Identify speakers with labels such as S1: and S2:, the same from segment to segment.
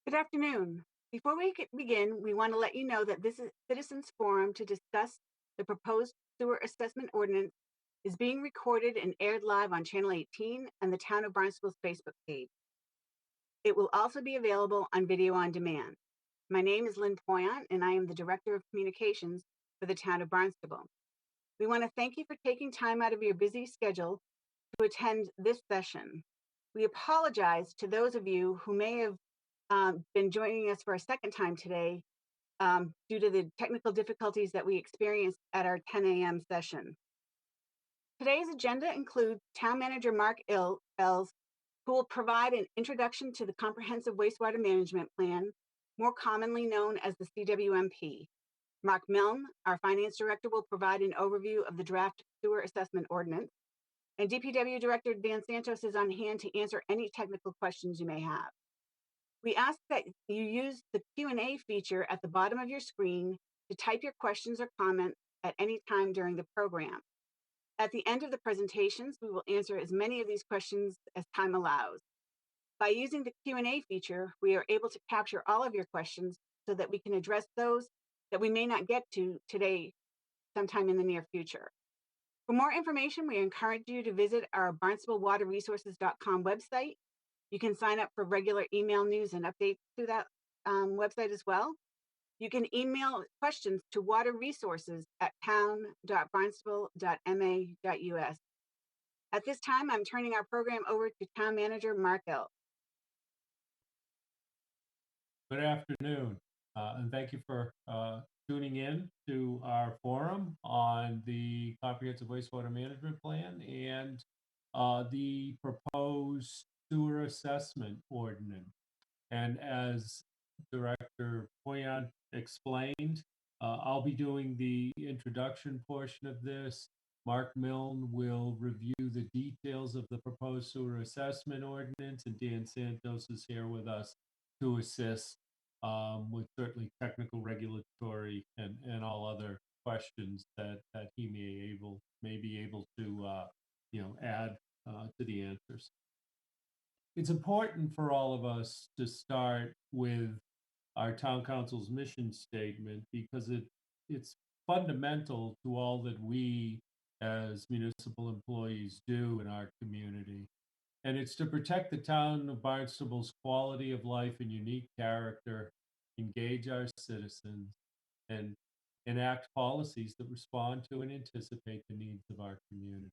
S1: Good afternoon. Before we begin, we want to let you know that this is Citizens Forum to discuss the proposed sewer assessment ordinance is being recorded and aired live on Channel 18 and the Town of Barnstable's Facebook page. It will also be available on video on demand. My name is Lynn Poyant, and I am the Director of Communications for the Town of Barnstable. We want to thank you for taking time out of your busy schedule to attend this session. We apologize to those of you who may have been joining us for a second time today due to the technical difficulties that we experienced at our 10 a.m. session. Today's agenda includes Town Manager Mark Els, who will provide an introduction to the Comprehensive Wastewater Management Plan, more commonly known as the CWMP. Mark Milne, our Finance Director, will provide an overview of the draft sewer assessment ordinance. And DPW Director Dan Santos is on hand to answer any technical questions you may have. We ask that you use the Q&A feature at the bottom of your screen to type your questions or comments at any time during the program. At the end of the presentations, we will answer as many of these questions as time allows. By using the Q&A feature, we are able to capture all of your questions so that we can address those that we may not get to today sometime in the near future. For more information, we encourage you to visit our barnstablewaterresources.com website. You can sign up for regular email news and updates through that website as well. You can email questions to waterresources@town.barnstable.ma.us. At this time, I'm turning our program over to Town Manager Mark Els.
S2: Good afternoon, and thank you for tuning in to our forum on the Comprehensive Wastewater Management Plan and the proposed sewer assessment ordinance. And as Director Poyant explained, I'll be doing the introduction portion of this. Mark Milne will review the details of the proposed sewer assessment ordinance, and Dan Santos is here with us to assist with certainly technical, regulatory, and all other questions that he may be able to add to the answers. It's important for all of us to start with our town council's mission statement because it's fundamental to all that we as municipal employees do in our community. And it's to protect the town of Barnstable's quality of life and unique character, engage our citizens, and enact policies that respond to and anticipate the needs of our community.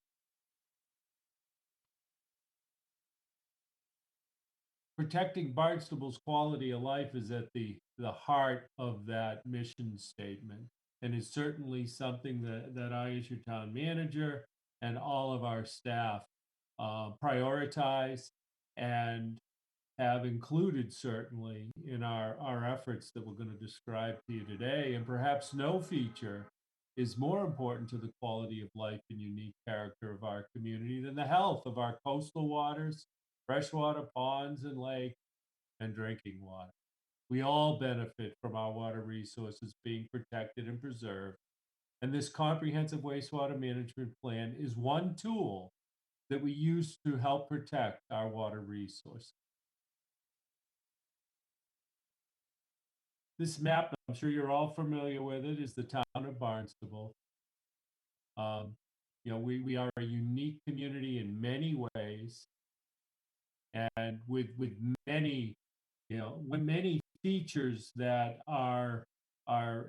S2: Protecting Barnstable's quality of life is at the heart of that mission statement, and is certainly something that I, as your town manager, and all of our staff prioritize and have included certainly in our efforts that we're going to describe to you today. And perhaps no feature is more important to the quality of life and unique character of our community than the health of our coastal waters, freshwater ponds and lakes, and drinking water. We all benefit from our water resources being protected and preserved. And this comprehensive wastewater management plan is one tool that we use to help protect our water resources. This map, I'm sure you're all familiar with it, is the town of Barnstable. We are a unique community in many ways, and with many, many features that are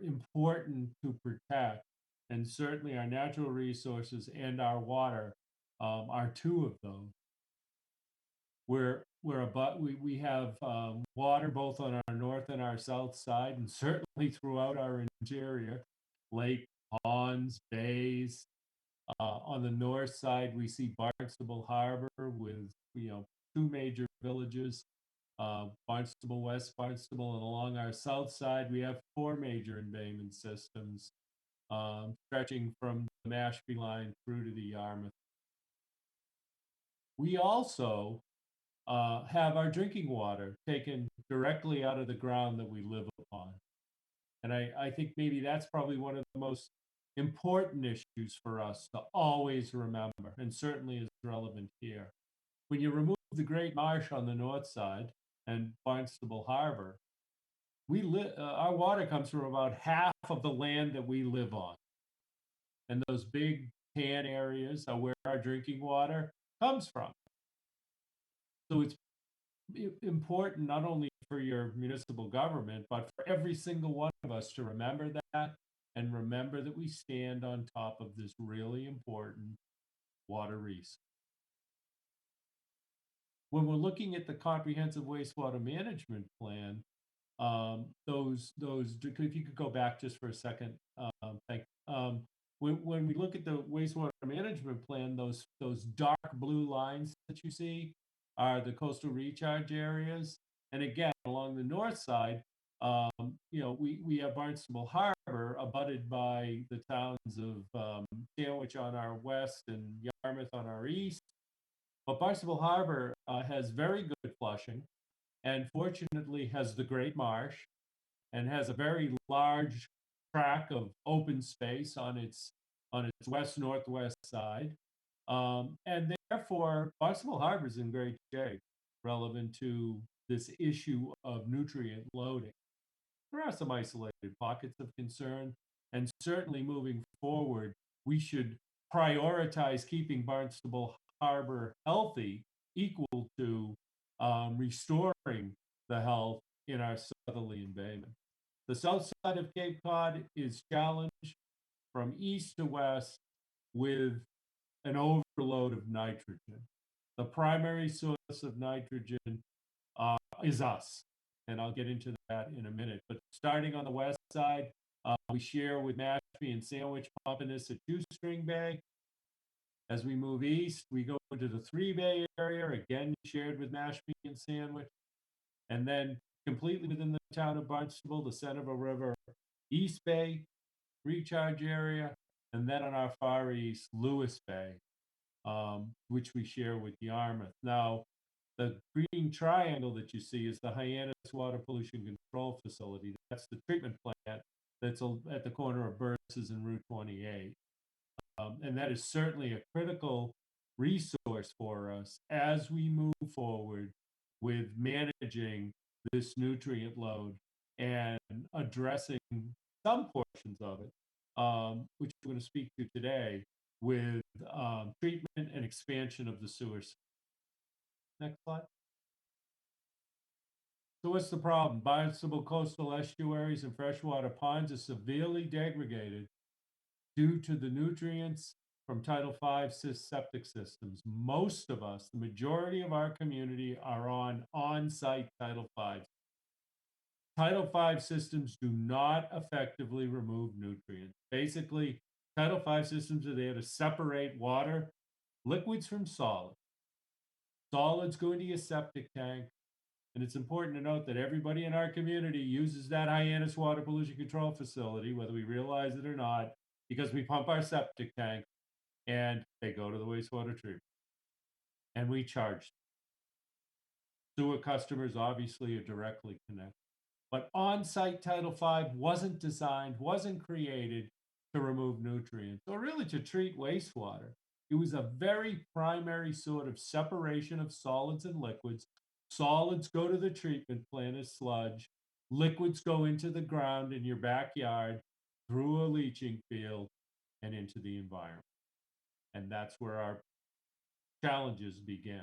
S2: important to protect, and certainly our natural resources and our water are two of those. We have water both on our north and our south side, and certainly throughout our interior, lake, ponds, bays. On the north side, we see Barnstable Harbor with two major villages, Barnstable West, Barnstable, and along our south side, we have four major embayment systems stretching from the Mashpee line through to the Yarmouth. We also have our drinking water taken directly out of the ground that we live upon. And I think maybe that's probably one of the most important issues for us to always remember, and certainly is relevant here. When you remove the Great Marsh on the north side, and Barnstable Harbor, our water comes from about half of the land that we live on. And those big tan areas are where our drinking water comes from. So it's important not only for your municipal government, but for every single one of us to remember that and remember that we stand on top of this really important water resource. When we're looking at the comprehensive wastewater management plan, if you could go back just for a second, thank when we look at the wastewater management plan, those dark blue lines that you see are the coastal recharge areas. And again, along the north side, we have Barnstable Harbor abutted by the towns of Sandwich on our west and Yarmouth on our east. But Barnstable Harbor has very good flushing and fortunately has the Great Marsh and has a very large tract of open space on its west northwest side, and therefore Barnstable Harbor is in great shape relevant to this issue of nutrient loading. There are some isolated pockets of concern, and certainly moving forward, we should prioritize keeping Barnstable Harbor healthy, equal to restoring the health in our southerly embayment. The south side of Cape Cod is challenged from east to west with an overload of nitrogen. The primary source of nitrogen is us, and I'll get into that in a minute. But starting on the west side, we share with Mashpee and Sandwich Pomponius a two-string bay. As we move east, we go into the three-bay area, again shared with Mashpee and Sandwich. And then completely within the town of Barnstable, the Centerville River, East Bay, recharge area, and then on our far east, Lewis Bay, which we share with Yarmouth. Now, the green triangle that you see is the Hyannis Water Pollution Control Facility. That's the treatment plant that's at the corner of Burns and Route 28. And that is certainly a critical resource for us as we move forward with managing this nutrient load and addressing some portions of it, which we're going to speak to today with treatment and expansion of the sewer system. Next slide. So what's the problem? Barnstable coastal estuaries and freshwater ponds are severely degraded due to the nutrients from Title V septic systems. Most of us, the majority of our community, are on-site Title V. Title V systems do not effectively remove nutrients. Basically, Title V systems are there to separate water, liquids from solids. Solids go into your septic tank, and it's important to note that everybody in our community uses that Hyannis Water Pollution Control Facility, whether we realize it or not, because we pump our septic tank and they go to the wastewater treatment. And we charge them. Sewer customers obviously are directly connected. But on-site Title V wasn't designed, wasn't created to remove nutrients or really to treat wastewater. It was a very primary sort of separation of solids and liquids. Solids go to the treatment plant as sludge. Liquids go into the ground in your backyard through a leaching field and into the environment. And that's where our challenges begin.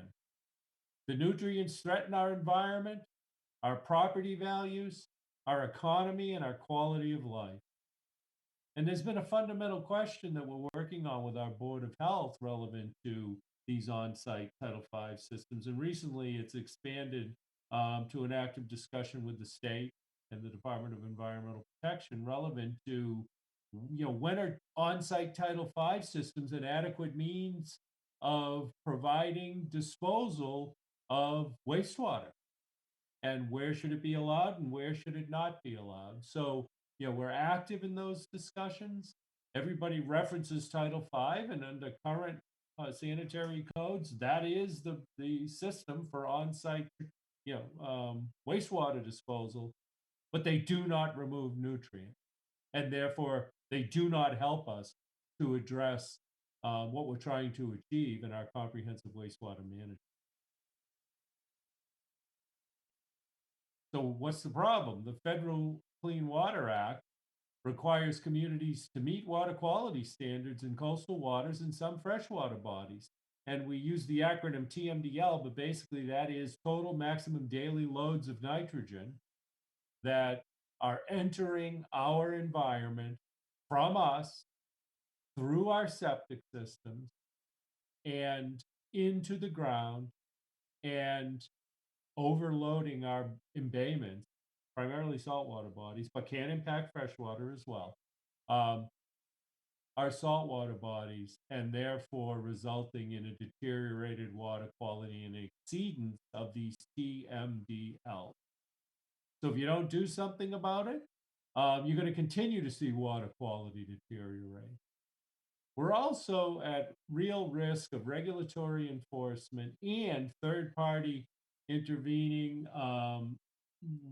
S2: The nutrients threaten our environment, our property values, our economy, and our quality of life. And there's been a fundamental question that we're working on with our Board of Health relevant to these on-site Title V systems. And recently it's expanded to an active discussion with the state and the Department of Environmental Protection relevant to, when are on-site Title V systems an adequate means of providing disposal of wastewater? And where should it be allowed and where should it not be allowed? So, we're active in those discussions. Everybody references Title V, and under current sanitary codes, that is the system for on-site, wastewater disposal, but they do not remove nutrients. And therefore, they do not help us to address what we're trying to achieve in our comprehensive wastewater management. So what's the problem? The Federal Clean Water Act requires communities to meet water quality standards in coastal waters and some freshwater bodies. And we use the acronym TMDL, but basically that is total maximum daily loads of nitrogen that are entering our environment from us through our septic systems and into the ground and overloading our embayments, primarily saltwater bodies, but can impact freshwater as well. Um, our saltwater bodies, and therefore resulting in a deteriorated water quality and exceedance of these TMDL. So if you don't do something about it, you're going to continue to see water quality deteriorate. We're also at real risk of regulatory enforcement and third party intervening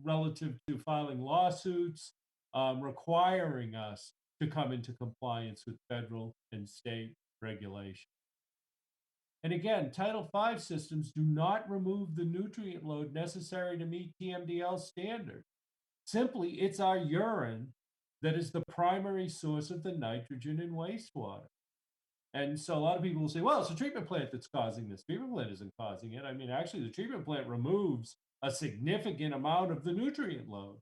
S2: relative to filing lawsuits, requiring us to come into compliance with federal and state regulation. And again, Title V systems do not remove the nutrient load necessary to meet TMDL standards. Simply, it's our urine that is the primary source of the nitrogen in wastewater. And so a lot of people will say, well, it's a treatment plant that's causing this. Treatment plant isn't causing it. I mean, actually, the treatment plant removes a significant amount of the nutrient load,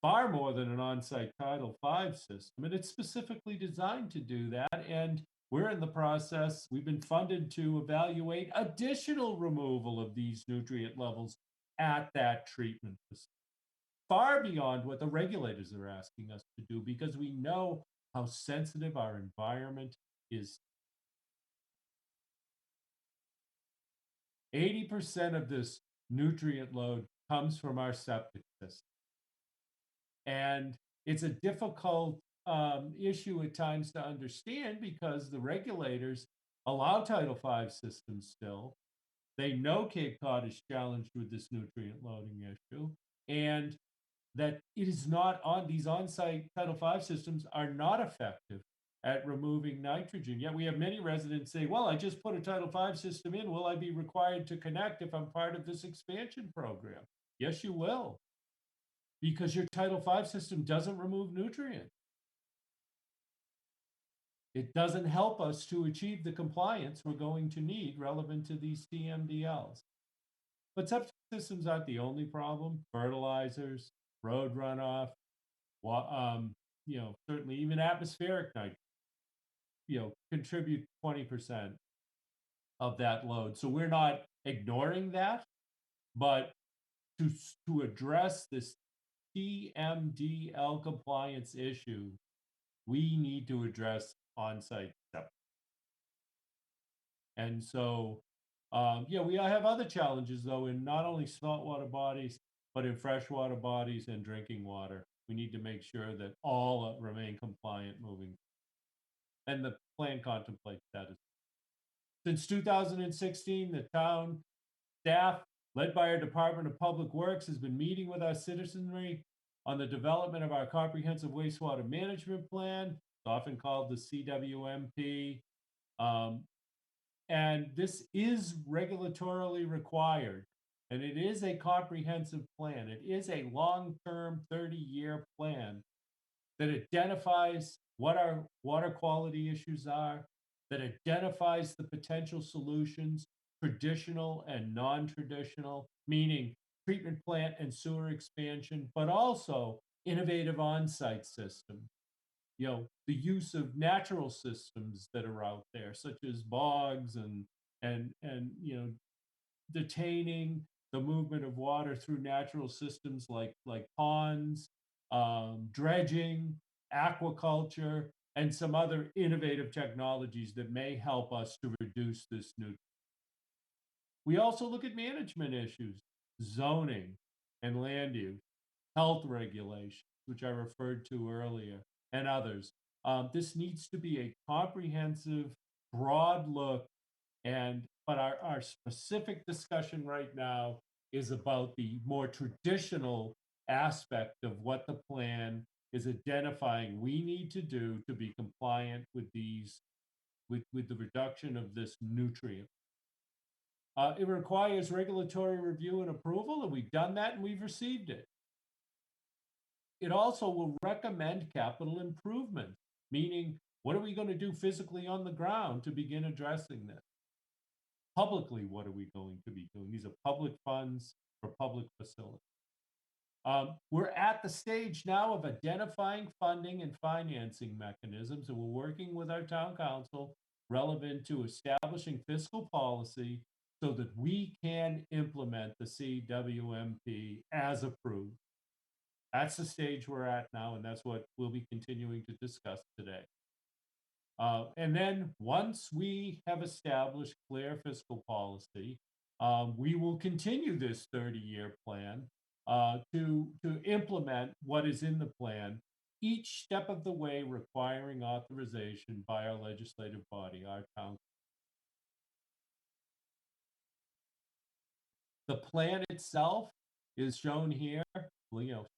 S2: far more than an on-site Title V system. And it's specifically designed to do that. And we're in the process, we've been funded to evaluate additional removal of these nutrient levels at that treatment facility, far beyond what the regulators are asking us to do, because we know how sensitive our environment is. 80% of this nutrient load comes from our septic system. And it's a difficult issue at times to understand because the regulators allow Title V systems still. They know Cape Cod is challenged with this nutrient loading issue, and that it is not on these on-site Title V systems are not effective at removing nitrogen. Yet we have many residents say, well, I just put a Title V system in. Will I be required to connect if I'm part of this expansion program? Yes, you will, because your Title V system doesn't remove nutrients. It doesn't help us to achieve the compliance we're going to need relevant to these TMDLs. But septic systems aren't the only problem. Fertilizers, road runoff, certainly even atmospheric nitrogen, contribute 20% of that load. So we're not ignoring that, but to address this TMDL compliance issue, we need to address on-site septic. And so, we have other challenges though in not only saltwater bodies, but in freshwater bodies and drinking water. We need to make sure that all remain compliant moving. And the plan contemplates that. Since 2016, the town staff, led by our Department of Public Works, has been meeting with our citizenry on the development of our comprehensive wastewater management plan. It's often called the CWMP. Um, and this is regulatorily required. And it is a comprehensive plan. It is a long term 30-year plan that identifies what our water quality issues are, that identifies the potential solutions, traditional and non traditional, meaning treatment plant and sewer expansion, but also innovative on site systems. The use of natural systems that are out there, such as bogs and detaining the movement of water through natural systems like ponds, dredging, aquaculture, and some other innovative technologies that may help us to reduce this nutrient. We also look at management issues, zoning and land use, health regulations, which I referred to earlier, and others. This needs to be a comprehensive, broad look, but our specific discussion right now is about the more traditional aspect of what the plan is identifying we need to do to be compliant with the reduction of this nutrient. It requires regulatory review and approval, and we've done that and we've received it. It also will recommend capital improvements, meaning what are we going to do physically on the ground to begin addressing this? Publicly, what are we going to be doing? These are public funds for public facilities. We're at the stage now of identifying funding and financing mechanisms, and we're working with our town council relevant to establishing fiscal policy so that we can implement the CWMP as approved. That's the stage we're at now, and that's what we'll be continuing to discuss today. And then once we have established clear fiscal policy, we will continue this 30-year plan to implement what is in the plan, each step of the way requiring authorization by our legislative body, our town. The plan itself is shown here,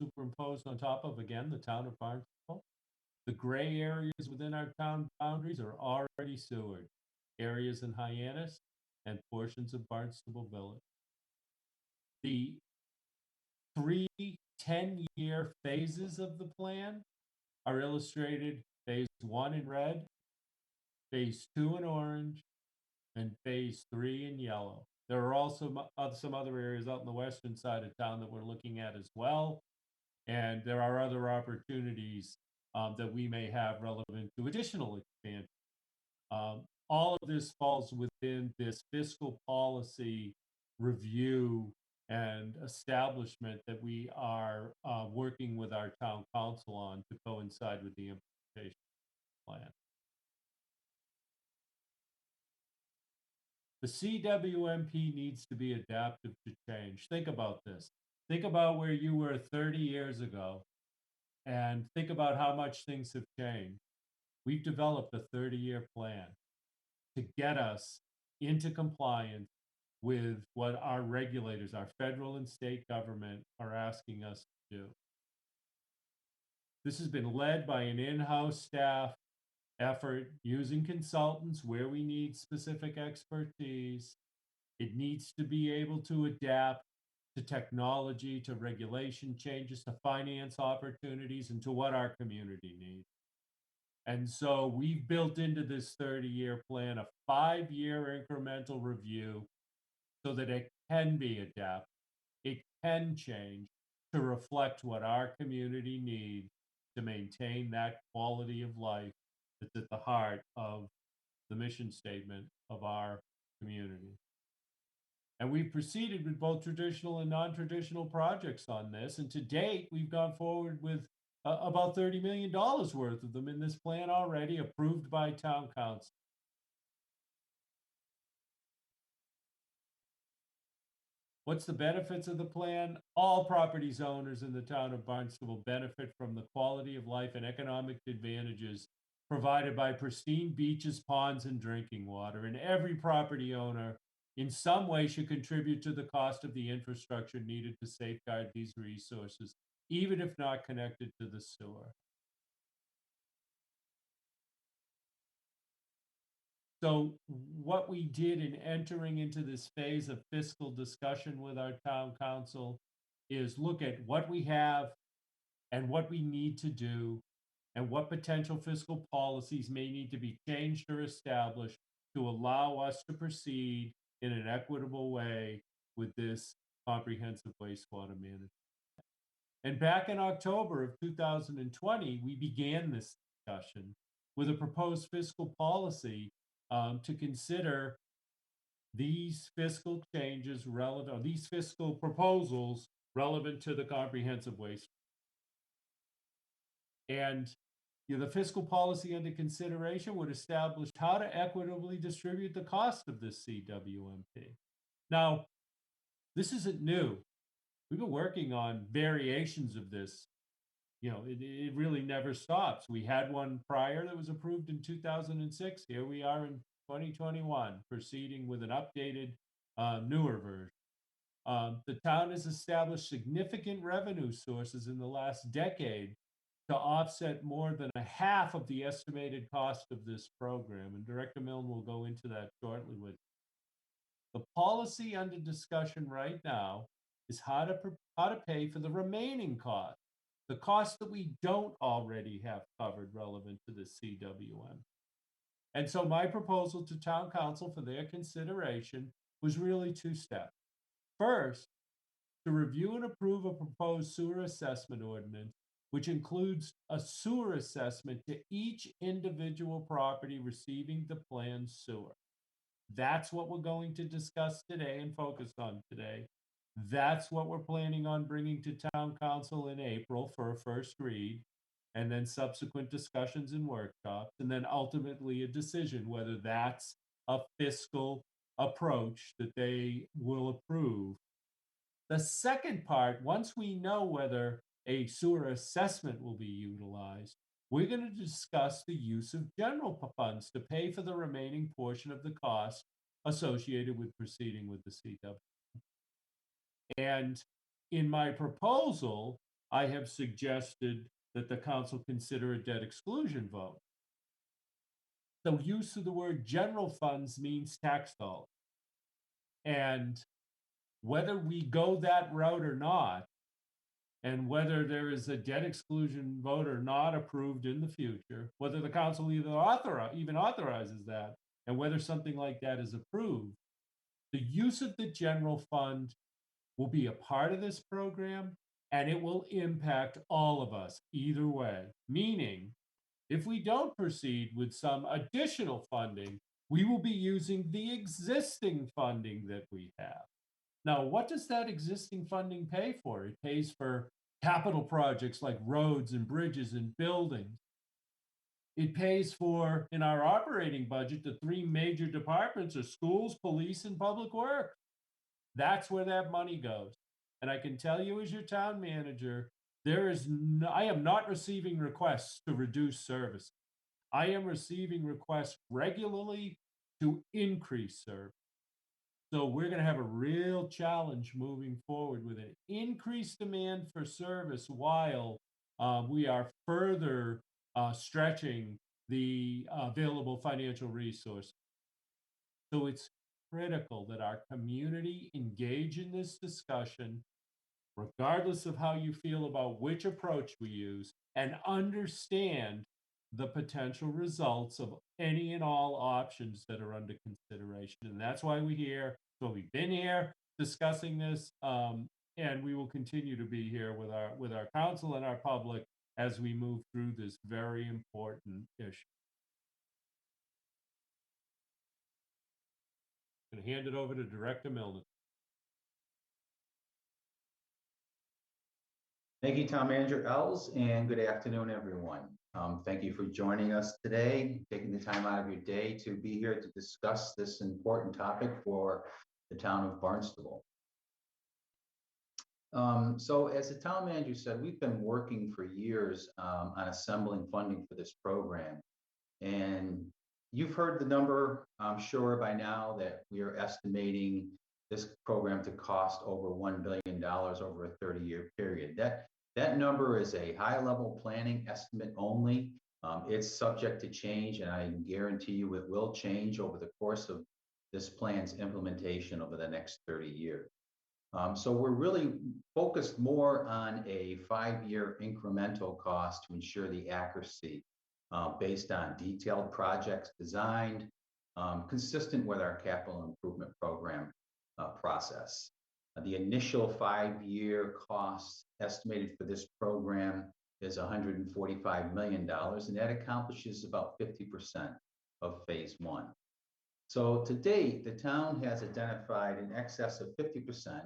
S2: superimposed on top of, again, the town of Barnstable. The gray areas within our town boundaries are already sewered. Areas in Hyannis and portions of Barnstable Village. The 3 10-year phases of the plan are illustrated: phase 1 in red, phase 2 in orange, and phase 3 in yellow. There are also some other areas out in the western side of town that we're looking at as well. And there are other opportunities that we may have relevant to additional expansion. All of this falls within this fiscal policy review and establishment that we are working with our town council on to coincide with the implementation plan. The CWMP needs to be adaptive to change. Think about this. Think about where you were 30 years ago and think about how much things have changed. We've developed a 30-year plan to get us into compliance with what our regulators, our federal and state government, are asking us to do. This has been led by an in-house staff effort using consultants where we need specific expertise. It needs to be able to adapt to technology, to regulation changes, to finance opportunities, and to what our community needs. And so we've built into this 30-year plan a 5-year incremental review so that it can be adapted, it can change to reflect what our community needs to maintain that quality of life that's at the heart of the mission statement of our community. And we've proceeded with both traditional and non-traditional projects on this. And to date, we've gone forward with about $30 million worth of them in this plan already, approved by town council. What's the benefits of the plan? All properties owners in the town of Barnstable benefit from the quality of life and economic advantages provided by pristine beaches, ponds, and drinking water. And every property owner in some way should contribute to the cost of the infrastructure needed to safeguard these resources, even if not connected to the sewer. So what we did in entering into this phase of fiscal discussion with our town council is look at what we have and what we need to do and what potential fiscal policies may need to be changed or established to allow us to proceed in an equitable way with this comprehensive wastewater management. And back in October of 2020, we began this discussion with a proposed fiscal policy to consider these fiscal changes relevant, or these fiscal proposals relevant to the comprehensive waste. And the fiscal policy under consideration would establish how to equitably distribute the cost of this CWMP. Now, this isn't new. We've been working on variations of this. It really never stops. We had one prior that was approved in 2006. Here we are in 2021, proceeding with an updated, newer version. The town has established significant revenue sources in the last decade to offset more than a half of the estimated cost of this program. And Director Milne will go into that shortly with. The policy under discussion right now is how to pay for the remaining cost, the cost that we don't already have covered relevant to the CWM. And so my proposal to town council for their consideration was really two steps. First, to review and approve a proposed sewer assessment ordinance, which includes a sewer assessment to each individual property receiving the planned sewer. That's what we're going to discuss today and focus on today. That's what we're planning on bringing to town council in April for a first read, and then subsequent discussions and workshops, and then ultimately a decision whether that's a fiscal approach that they will approve. The second part, once we know whether a sewer assessment will be utilized, we're going to discuss the use of general funds to pay for the remaining portion of the cost associated with proceeding with the CW. And in my proposal, I have suggested that the council consider a debt exclusion vote. The use of the word general funds means tax dollars. And whether we go that route or not, and whether there is a debt exclusion vote or not approved in the future, whether the council even authorizes that, and whether something like that is approved, the use of the general fund will be a part of this program, and it will impact all of us either way. Meaning, if we don't proceed with some additional funding, we will be using the existing funding that we have. Now, what does that existing funding pay for? It pays for capital projects like roads and bridges and buildings. It pays for, in our operating budget, the three major departments are schools, police, and public works. That's where that money goes. And I can tell you as your town manager, I am not receiving requests to reduce service. I am receiving requests regularly to increase service. So we're going to have a real challenge moving forward with an increased demand for service while we are further stretching the available financial resources. So it's critical that our community engage in this discussion, regardless of how you feel about which approach we use, and understand the potential results of any and all options that are under consideration. And that's why we're here. So we've been here discussing this, and we will continue to be here with our council and our public as we move through this very important issue. I'm going to hand it over to Director Milner.
S3: Thank you, Town Manager Els, and good afternoon, everyone. Thank you for joining us today, taking the time out of your day to be here to discuss this important topic for the town of Barnstable. So as the town manager said, we've been working for years on assembling funding for this program. And you've heard the number, I'm sure by now, that we are estimating this program to cost over $1 billion over a 30-year period. That number is a high-level planning estimate only. It's subject to change, and I guarantee you it will change over the course of this plan's implementation over the next 30 years. So we're really focused more on a 5-year incremental cost to ensure the accuracy based on detailed projects designed, consistent with our capital improvement program process. The initial 5-year cost estimated for this program is $145 million, and that accomplishes about 50% of phase 1. So to date, the town has identified in excess of 50%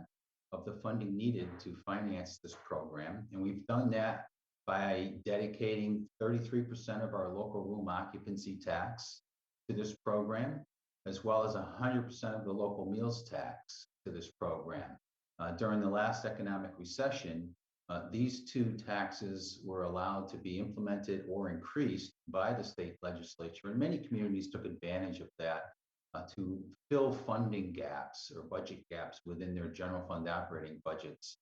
S3: of the funding needed to finance this program, and we've done that by dedicating 33% of our local room occupancy tax to this program, as well as 100% of the local meals tax to this program. During the last economic recession, these two taxes were allowed to be implemented or increased by the state legislature, and many communities took advantage of that to fill funding gaps or budget gaps within their general fund operating budgets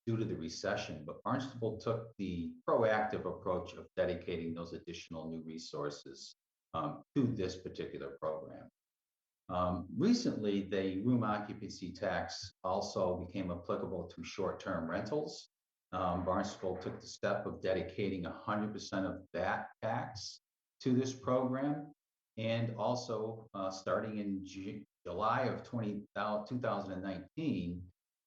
S3: due to the recession. But Barnstable took the proactive approach of dedicating those additional new resources to this particular program. Recently, the room occupancy tax also became applicable to short-term rentals. Barnstable took the step of dedicating 100% of that tax to this program. And also, starting in July of 2019,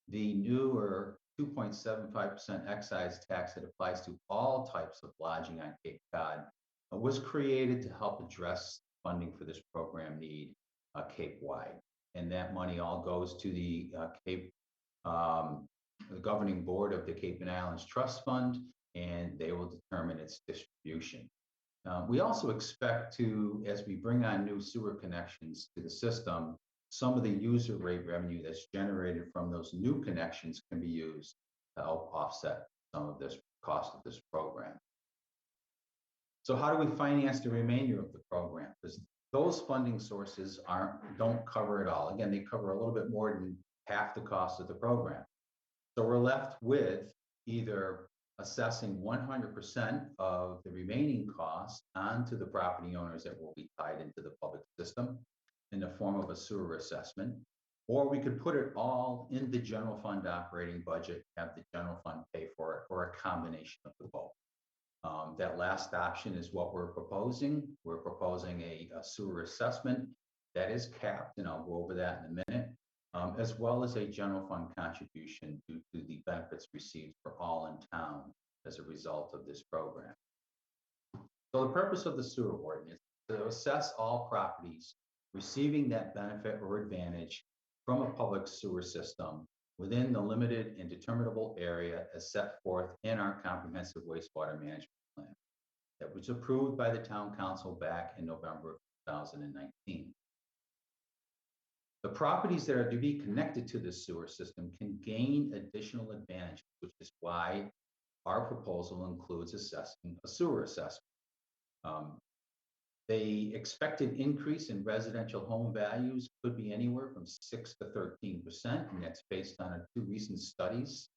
S3: the newer 2.75% excise tax that applies to all types of lodging on Cape Cod was created to help address funding for this program need Cape-wide. And that money all goes to the the governing board of the Cape and Islands Trust Fund, and they will determine its distribution. We also expect to, as we bring on new sewer connections to the system, some of the user rate revenue that's generated from those new connections can be used to help offset some of this cost of this program. So how do we finance the remainder of the program? Because those funding sources don't cover it all. Again, they cover a little bit more than half the cost of the program. So we're left with either assessing 100% of the remaining costs onto the property owners that will be tied into the public system in the form of a sewer assessment, or we could put it all in the general fund operating budget, have the general fund pay for it, or a combination of the both. That last option is what we're proposing. We're proposing a sewer assessment that is capped, and I'll go over that in a minute, as well as a general fund contribution due to the benefits received for all in town as a result of this program. So the purpose of the sewer ordinance is to assess all properties receiving that benefit or advantage from a public sewer system within the limited and determinable area as set forth in our comprehensive wastewater management plan that was approved by the town council back in November of 2019. The properties that are to be connected to the sewer system can gain additional advantages, which is why our proposal includes assessing a sewer assessment. The expected increase in residential home values could be anywhere from 6 to 13%, and that's based on two recent studies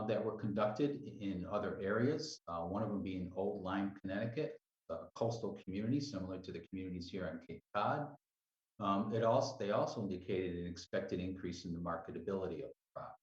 S3: that were conducted in other areas. One of them being Old Lyme, Connecticut, a coastal community similar to the communities here on Cape Cod. They also indicated an expected increase in the marketability of the property.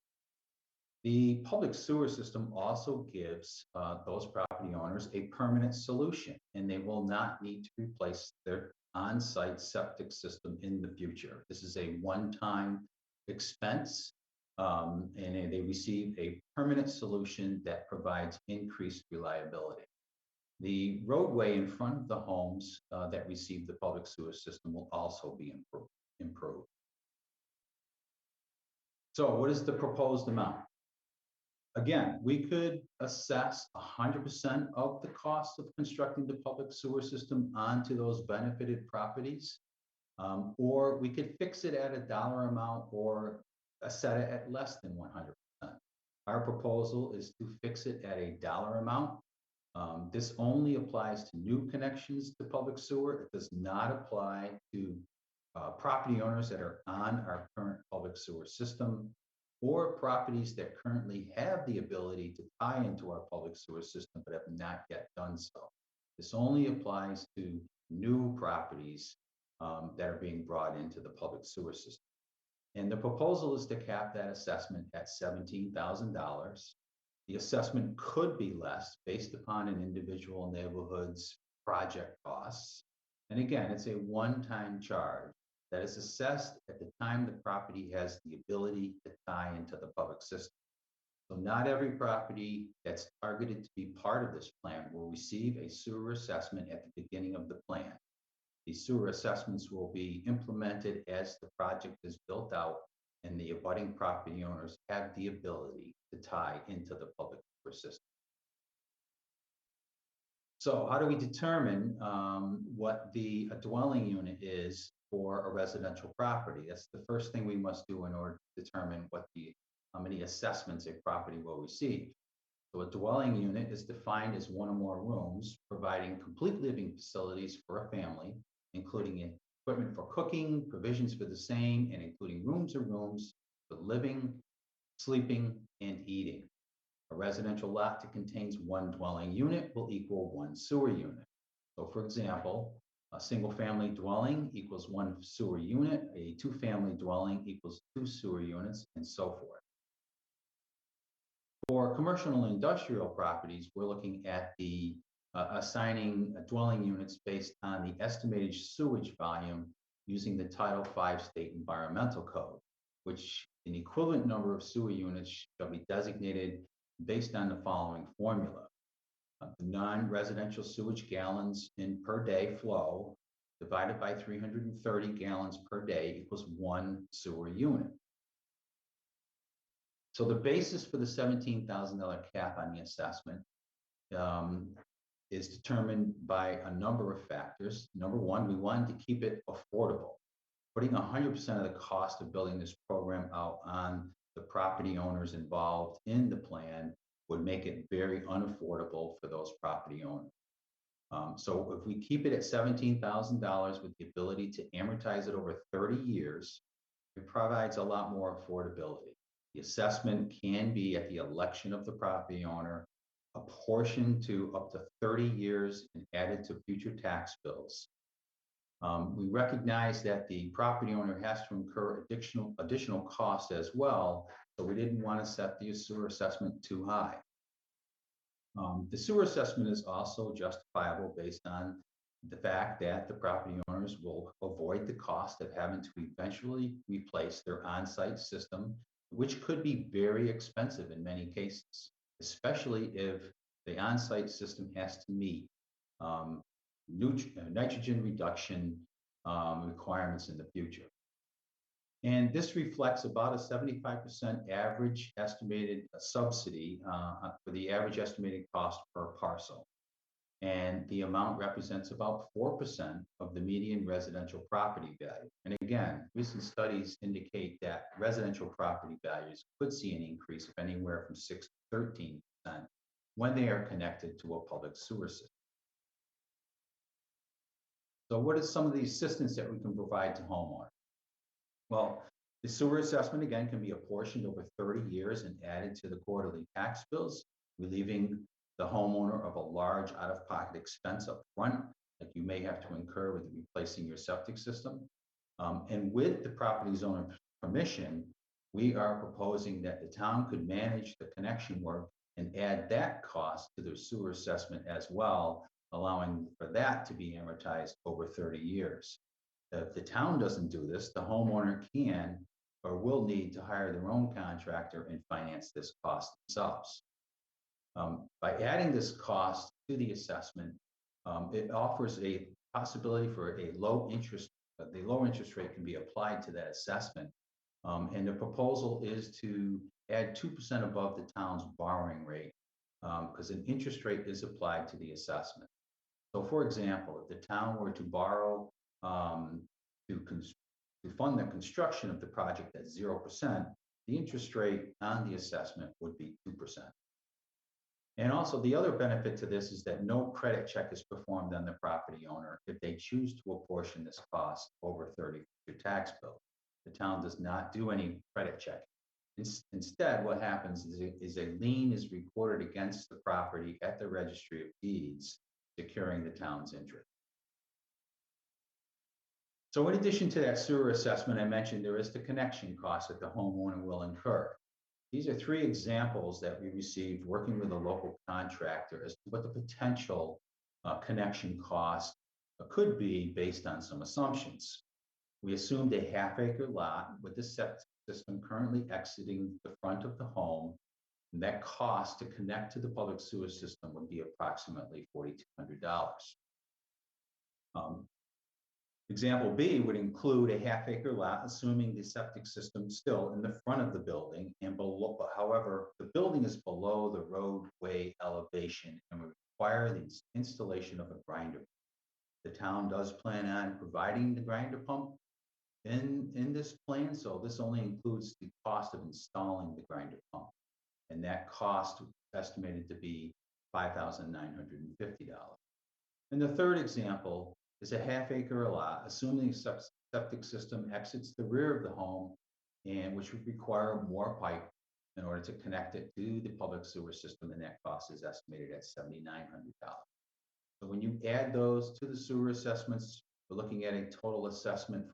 S3: The public sewer system also gives those property owners a permanent solution, and they will not need to replace their on-site septic system in the future. This is a one-time expense, and they receive a permanent solution that provides increased reliability. The roadway in front of the homes that receive the public sewer system will also be improved. So what is the proposed amount? Again, we could assess 100% of the cost of constructing the public sewer system onto those benefited properties, or we could fix it at a dollar amount or set it at less than 100%. Our proposal is to fix it at a dollar amount. This only applies to new connections to public sewer. It does not apply to property owners that are on our current public sewer system or properties that currently have the ability to tie into our public sewer system but have not yet done so. This only applies to new properties that are being brought into the public sewer system. And the proposal is to cap that assessment at $17,000. The assessment could be less based upon an individual neighborhood's project costs. And again, it's a one-time charge that is assessed at the time the property has the ability to tie into the public system. So not every property that's targeted to be part of this plan will receive a sewer assessment at the beginning of the plan. These sewer assessments will be implemented as the project is built out and the abutting property owners have the ability to tie into the public sewer system. So how do we determine what the dwelling unit is for a residential property? That's the first thing we must do in order to determine how many assessments a property will receive. So a dwelling unit is defined as one or more rooms, providing complete living facilities for a family, including equipment for cooking, provisions for the same, and including rooms for living, sleeping, and eating. A residential lot that contains one dwelling unit will equal one sewer unit. So for example, A single-family dwelling equals 1 sewer unit, a two-family dwelling equals 2 sewer units, and so forth. For commercial and industrial properties, we're looking at the assigning dwelling units based on the estimated sewage volume using the Title V State Environmental Code, which an equivalent number of sewer units shall be designated based on the following formula. The non-residential sewage gallons in per day flow divided by 330 gallons per day equals 1 sewer unit. So the basis for the $17,000 cap on the assessment is determined by a number of factors. Number one, we wanted to keep it affordable. Putting 100% of the cost of building this program out on the property owners involved in the plan would make it very unaffordable for those property owners. So if we keep it at $17,000 with the ability to amortize it over 30 years, it provides a lot more affordability. The assessment can be at the election of the property owner, apportioned to up to 30 years and added to future tax bills. We recognize that the property owner has to incur additional costs as well, so we didn't want to set the sewer assessment too high. The sewer assessment is also justifiable based on the fact that the property owners will avoid the cost of having to eventually replace their on-site system, which could be very expensive in many cases, especially if the on-site system has to meet nitrogen reduction requirements in the future. And this reflects about a 75% average estimated subsidy for the average estimated cost per parcel. And the amount represents about 4% of the median residential property value. And again, recent studies indicate that residential property values could see an increase of anywhere from 6 to 13% when they are connected to a public sewer system. So what is some of the assistance that we can provide to homeowners? Well, the sewer assessment, again, can be apportioned over 30 years and added to the quarterly tax bills, relieving the homeowner of a large out-of-pocket expense up front, like you may have to incur with replacing your septic system. And with the property owner's permission, we are proposing that the town could manage the connection work and add that cost to the sewer assessment as well, allowing for that to be amortized over 30 years. If the town doesn't do this, the homeowner can or will need to hire their own contractor and finance this cost themselves. By adding this cost to the assessment, it offers a possibility for a low interest. The low interest rate can be applied to that assessment. And the proposal is to add 2% above the town's borrowing rate because an interest rate is applied to the assessment. So for example, if the town were to borrow to fund the construction of the project at 0%, the interest rate on the assessment would be 2%. And also the other benefit to this is that no credit check is performed on the property owner if they choose to apportion this cost over 30 year tax bill. The town does not do any credit check. Instead, what happens is a lien is recorded against the property at the Registry of Deeds, securing the town's interest. So in addition to that sewer assessment I mentioned, there is the connection cost that the homeowner will incur. These are 3 examples that we received working with a local contractor as to what the potential connection cost could be based on some assumptions. We assumed a half-acre lot with the septic system currently exiting the front of the home, and that cost to connect to the public sewer system would be approximately $4,200. Example B would include a half-acre lot, assuming the septic system still in the front of the building and below. However, the building is below the roadway elevation and would require the installation of a grinder. The town does plan on providing the grinder pump in this plan, so this only includes the cost of installing the grinder pump, and that cost is estimated to be $5,950. And the third example is a half-acre lot, assuming the septic system exits the rear of the home, and which would require more pipe in order to connect it to the public sewer system, and that cost is estimated at $7,900. So when When you add those to the sewer assessments, we're looking at a total assessment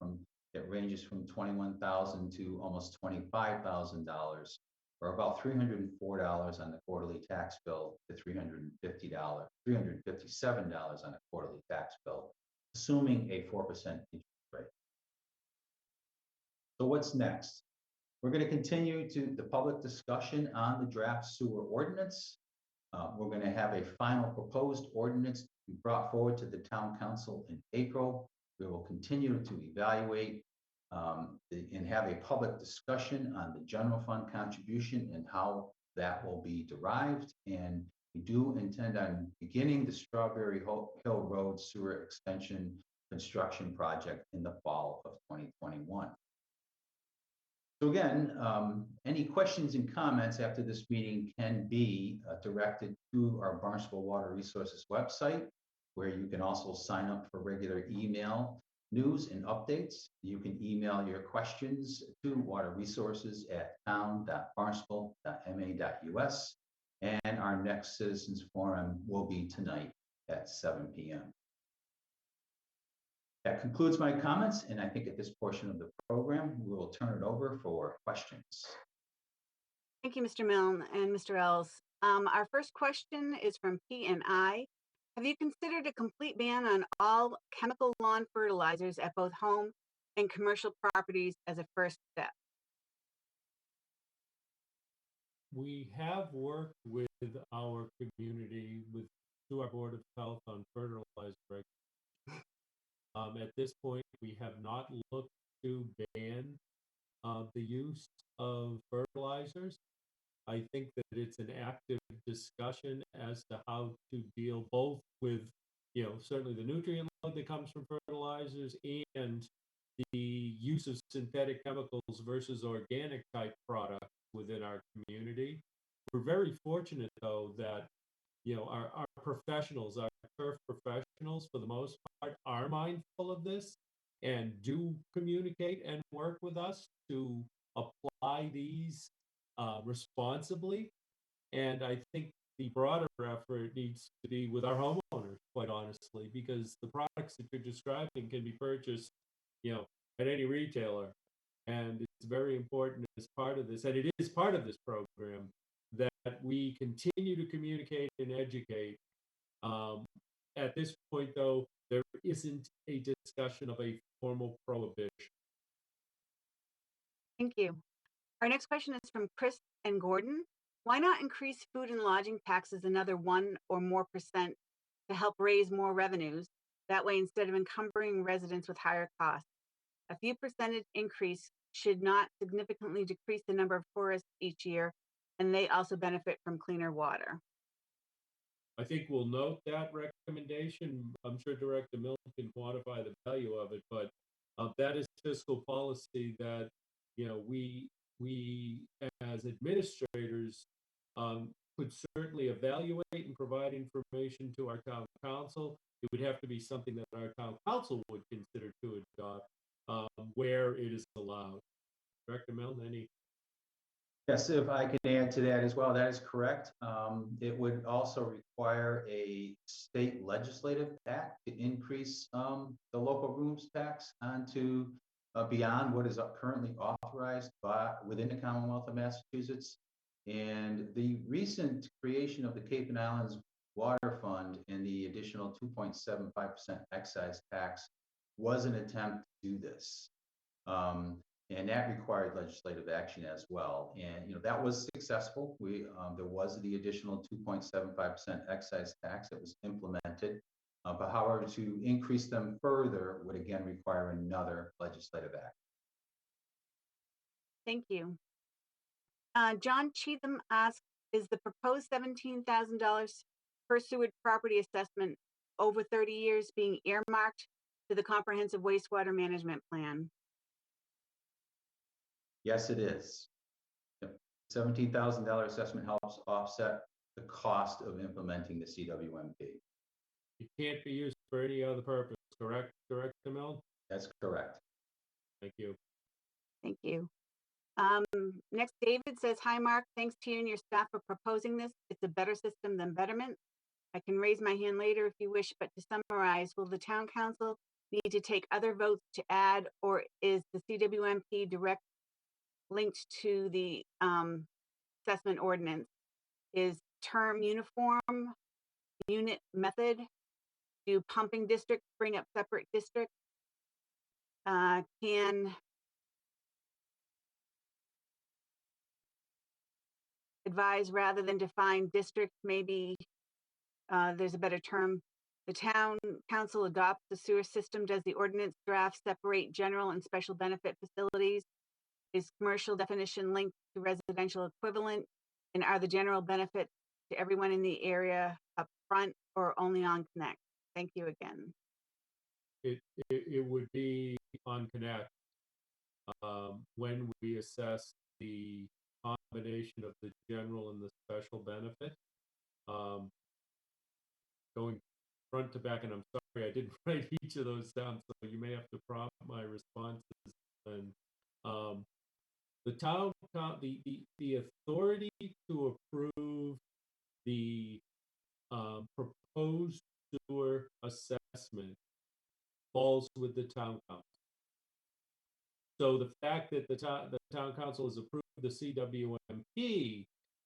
S3: that ranges from $21,000 to almost $25,000, or about $304 on the quarterly tax bill to $357 on a quarterly tax bill, assuming a 4% interest rate. So what's next? We're going to continue the public discussion on the draft sewer ordinance. We're going to have a final proposed ordinance to be brought forward to the town council in April. We will continue to evaluate and have a public discussion on the general fund contribution and how that will be derived. And we do intend on beginning the Strawberry Hill Road sewer extension construction project in the fall of 2021. So again, any questions and comments after this meeting can be directed to our Barnstable Water Resources website, where you can also sign up for regular email news and updates. You can email your questions to waterresources@town.barnstable.ma.us. And our next citizens forum will be tonight at 7 p.m. That concludes my comments, and I think at this portion of the program, we will turn it over for questions.
S1: Thank you, Mr. Milne and Mr. Ells. Our first question is from P&I. Have you considered a complete ban on all chemical lawn fertilizers at both home and commercial properties as a first step?
S2: We have worked with our community, through our Board of Health on fertilizer regulations. At this point, we have not looked to ban the use of fertilizers. I think that it's an active discussion as to how to deal both with, certainly the nutrient load that comes from fertilizers and the use of synthetic chemicals versus organic type products within our community. We're very fortunate, though, that our professionals, our turf professionals, for the most part, are mindful of this and do communicate and work with us to apply these responsibly. And I think the broader effort needs to be with our homeowners, quite honestly, because the products that you're describing can be purchased, at any retailer. And it's very important as part of this, and it is part of this program, that we continue to communicate and educate. At this point, though, there isn't a discussion of a formal prohibition.
S1: Thank you. Our next question is from Chris and Gordon. Why not increase food and lodging taxes another 1% or more to help raise more revenues? That way, instead of encumbering residents with higher costs, a few percentage increase should not significantly decrease the number of tourists each year, and they also benefit from cleaner water.
S2: I think we'll note that recommendation. I'm sure Director Milne can quantify the value of it, but that is fiscal policy that we as administrators could certainly evaluate and provide information to our town council. It would have to be something that our town council would consider to adopt where it is allowed. Director Milne, any?
S3: Yes, if I can add to that as well, that is correct. It would also require a state legislative act to increase the local rooms tax onto beyond what is currently authorized within the Commonwealth of Massachusetts. And the recent creation of the Cape and Islands Water Fund and the additional 2.75% excise tax was an attempt to do this. And that required legislative action as well. And that was successful. There was the additional 2.75% excise tax that was implemented. But however, to increase them further would again require another legislative act.
S1: Thank you. John Cheatham asks, is the proposed $17,000 per sewer property assessment over 30 years being earmarked to the comprehensive wastewater management plan?
S3: Yes, it is. $17,000 assessment helps offset the cost of implementing the CWMP.
S2: It can't be used for any other purpose, correct, Director Milne?
S3: That's correct.
S2: Thank you.
S1: Thank you. Next, David says, hi, Mark. Thanks to you and your staff for proposing this. It's a better system than betterment. I can raise my hand later if you wish, but to summarize, will the town council need to take other votes to add, or is the CWMP direct linked to the assessment ordinance? Is term uniform, unit method? Do pumping districts bring up separate districts? Can advise rather than define district, maybe there's a better term. The town council adopts the sewer system. Does the ordinance draft separate general and special benefit facilities? Is commercial definition linked to residential equivalent? And are the general benefits to everyone in the area up front or only on connect? Thank you again.
S2: It would be on connect when we assess the combination of the general and the special benefit. Going front to back, and I'm sorry I didn't write each of those down, so you may have to prompt my responses. And the town, the authority to approve the proposed sewer assessment falls with the town council. So the fact that the town council has approved the CWMP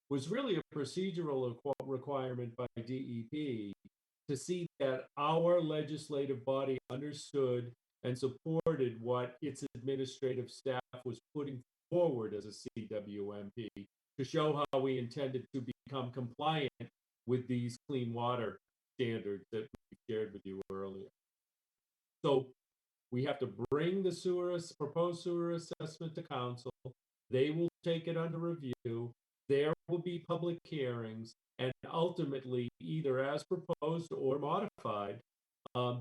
S2: was really a procedural requirement by DEP to see that our legislative body understood and supported what its administrative staff was putting forward as a CWMP to show how we intended to become compliant with these clean water standards that we shared with you earlier. So we have to bring the proposed sewer assessment to council. They will take it under review. There will be public hearings, and ultimately, either as proposed or modified,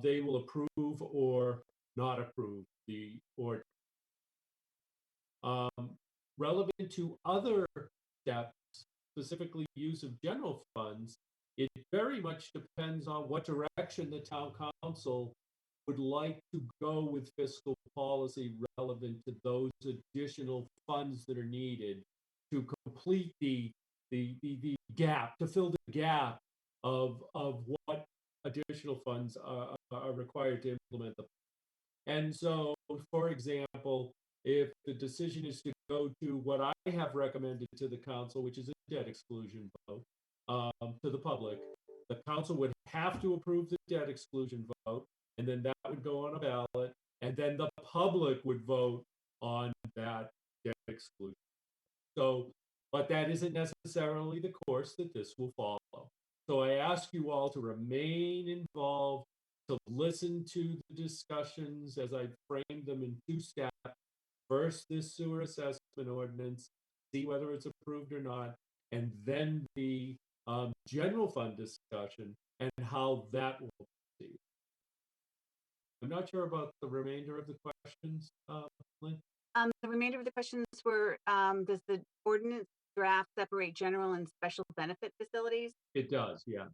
S2: they will approve or not approve the ordinance. Relevant to other steps, specifically use of general funds, it very much depends on what direction the town council would like to go with fiscal policy relevant to those additional funds that are needed to complete the gap, to fill the gap of what additional funds are required to implement them. And so, for example, if the decision is to go to what I have recommended to the council, which is a debt exclusion vote, to the public, the council would have to approve the debt exclusion vote, and then that would go on a ballot, and then the public would vote on that debt exclusion. So, but that isn't necessarily the course that this will follow. So I ask you all to remain involved, to listen to the discussions as I framed them in two steps. First, this sewer assessment ordinance, see whether it's approved or not, and then the general fund discussion and how that will proceed. I'm not sure about the remainder of the questions, Lynn.
S1: The remainder of the questions were, does the ordinance draft separate general and special benefit facilities?
S2: It does, yeah.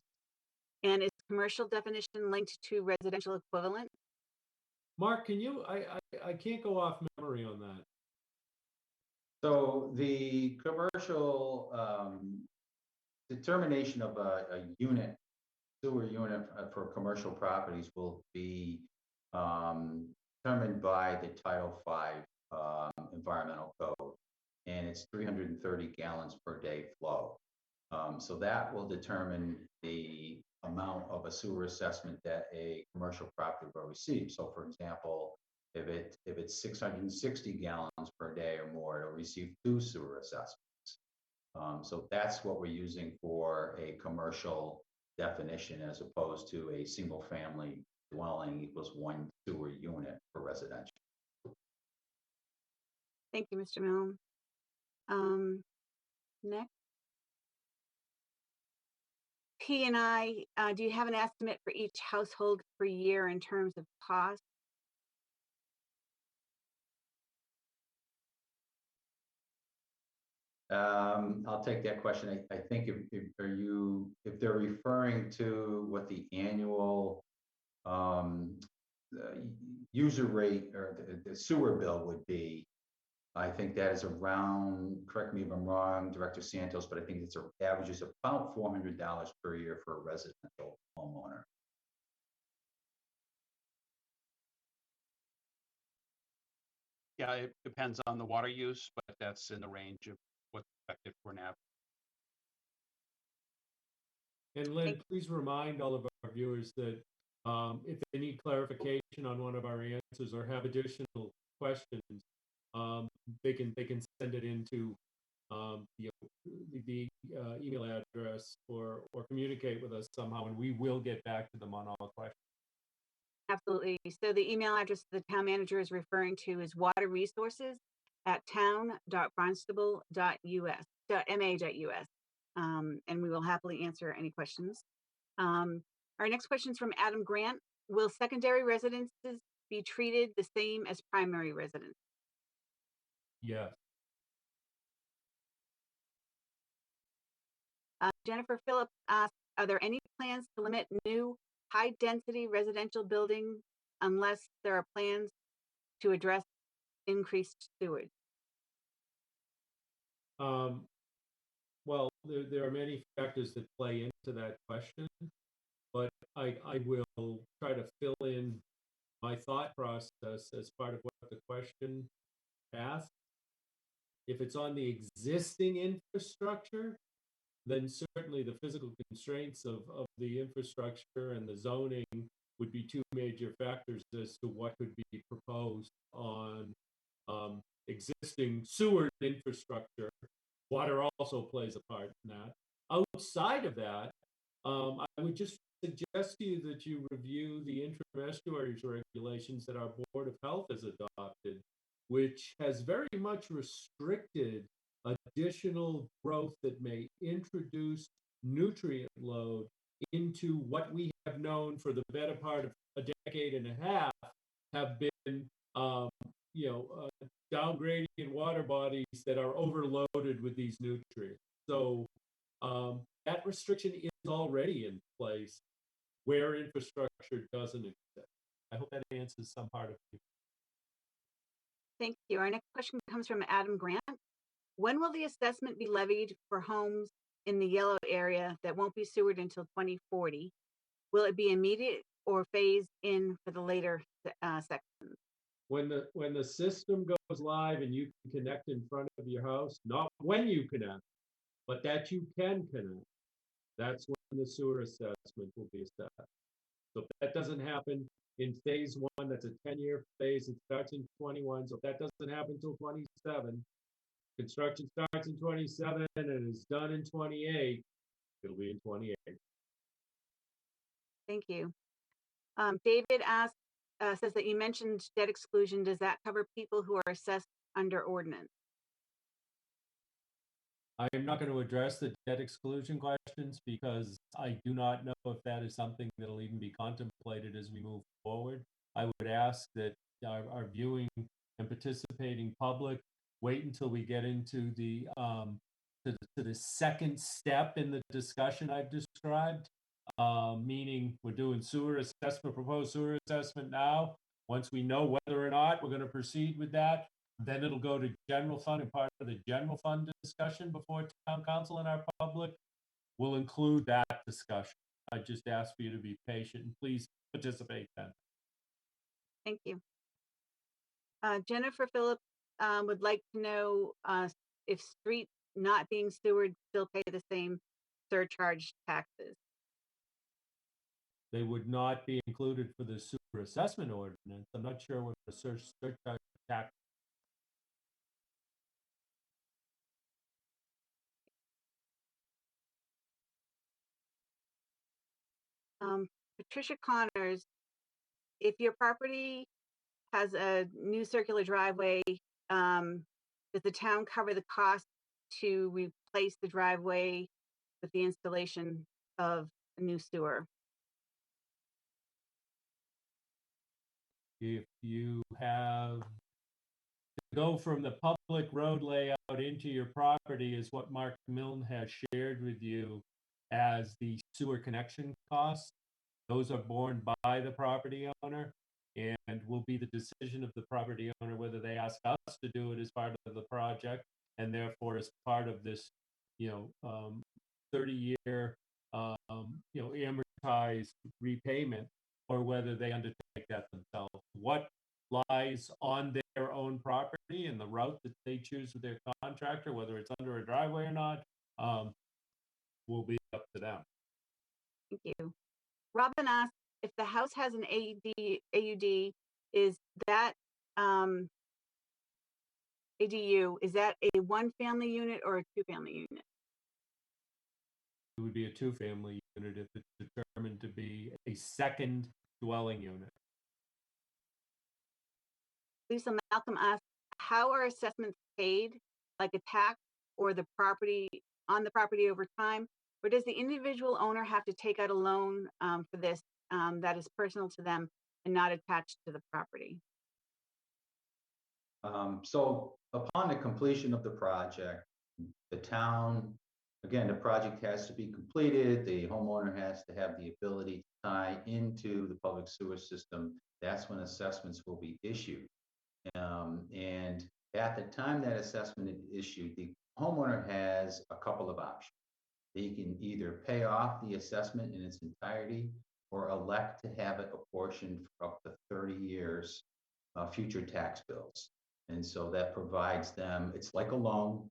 S1: And is commercial definition linked to residential equivalent?
S2: Mark, can you, I can't go off memory on that.
S3: So the commercial determination of a unit, sewer unit for commercial properties will be determined by the Title V environmental code, and it's 330 gallons per day flow. So that will determine the amount of a sewer assessment that a commercial property will receive. So for example, if it's 660 gallons per day or more, it'll receive 2 sewer assessments. So that's what we're using for a commercial definition, as opposed to a single family dwelling equals 1 sewer unit for residential.
S1: Thank you, Mr. Milne. Next. P&I, do you have an estimate for each household per year in terms of cost?
S3: I'll take that question. I think if they're referring to what the annual user rate or the sewer bill would be, I think that is around, correct me if I'm wrong, Director Santos, but I think it's averages about $400 per year for a residential homeowner.
S4: Yeah, it depends on the water use, but that's in the range of what's expected for an average.
S2: And Lynn, please remind all of our viewers that if they need clarification on one of our answers or have additional questions, they can send it into the email address or communicate with us somehow, and we will get back to them on all questions.
S1: Absolutely. So the email address the town manager is referring to is waterresources@town.barnstable.ma.us. And we will happily answer any questions. Our next question is from Adam Grant. Will secondary residences be treated the same as primary residents?
S2: Yes.
S1: Jennifer Phillips asked, are there any plans to limit new high-density residential buildings unless there are plans to address increased sewage?
S2: Well, there are many factors that play into that question, but I will try to fill in my thought process as part of what the question asks. If it's on the existing infrastructure, then certainly the physical constraints of the infrastructure and the zoning would be two major factors as to what could be proposed on existing sewer infrastructure. Water also plays a part in that. Outside of that, I would just suggest to you that you review the interim estuaries regulations that our Board of Health has adopted, which has very much restricted additional growth that may introduce nutrient load into what we have known for the better part of a decade and a half have been downgradient water bodies that are overloaded with these nutrients. So that restriction is already in place where infrastructure doesn't exist. I hope that answers some part of it.
S1: Thank you. Our next question comes from Adam Grant. When will the assessment be levied for homes in the yellow area that won't be sewered until 2040? Will it be immediate or phased in for the later sections?
S2: When the system goes live and you can connect in front of your house, not when you connect, but that you can connect, that's when the sewer assessment will be assessed. So if that doesn't happen in phase one, that's a 10-year phase. It starts in 21. So if that doesn't happen until 27, construction starts in 27 and is done in 28, it'll be in 28.
S1: Thank you. David asked, says that you mentioned debt exclusion. Does that cover people who are assessed under ordinance?
S2: I am not going to address the debt exclusion questions because I do not know if that is something that'll even be contemplated as we move forward. I would ask that our viewing and participating public wait until we get into the to the second step in the discussion I've described, meaning we're doing sewer assessment, proposed sewer assessment now. Once we know whether or not we're going to proceed with that, then it'll go to general fund, and part of the general fund discussion before town council and our public will include that discussion. I just ask for you to be patient and please participate then.
S1: Thank you. Jennifer Phillips would like to know if streets not being sewered still pay the same surcharge taxes.
S2: They would not be included for the sewer assessment ordinance. I'm not sure what the surcharge tax.
S1: Patricia Connors, if your property has a new circular driveway, does the town cover the cost to replace the driveway with the installation of a new sewer?
S2: If you have to go from the public road layout into your property is what Mark Milne has shared with you as the sewer connection costs. Those are borne by the property owner. and will be the decision of the property owner whether they ask us to do it as part of the project, and therefore as part of this, 30-year, amortized repayment, or whether they undertake that themselves. What lies on their own property and the route that they choose with their contractor, whether it's under a driveway or not, will be up to them.
S1: Thank you. Robin asked if the house has an AUD, is that ADU, is that a one-family unit or a two-family unit?
S2: It would be a two-family unit if it's determined to be a second dwelling unit.
S1: Lisa Malcolm asked, how are assessments paid, like a tax or the property on the property over time? Or does the individual owner have to take out a loan for this that is personal to them and not attached to the property?
S3: So upon the completion of the project, the town, again, the project has to be completed. The homeowner has to have the ability to tie into the public sewer system. That's when assessments will be issued. And at the time that assessment is issued, the homeowner has a couple of options. They can either pay off the assessment in its entirety or elect to have it apportioned for up to 30 years future tax bills. And so that provides them, it's like a loan.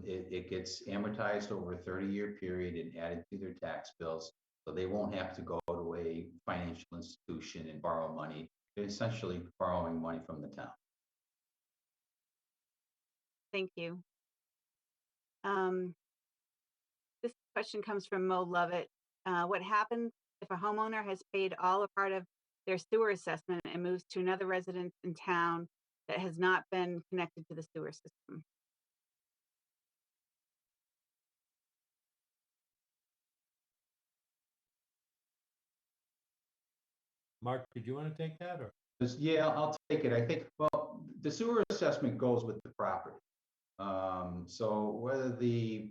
S3: It gets amortized over a 30-year period and added to their tax bills. So they won't have to go to a financial institution and borrow money. They're essentially borrowing money from the town.
S1: Thank you. This question comes from Mo Lovett. What happens if a homeowner has paid all or part of their sewer assessment and moves to another residence in town that has not been connected to the sewer system?
S2: Mark, did you want to take that, or?
S3: Yeah, I'll take it. I think, well, the sewer assessment goes with the property. So whether the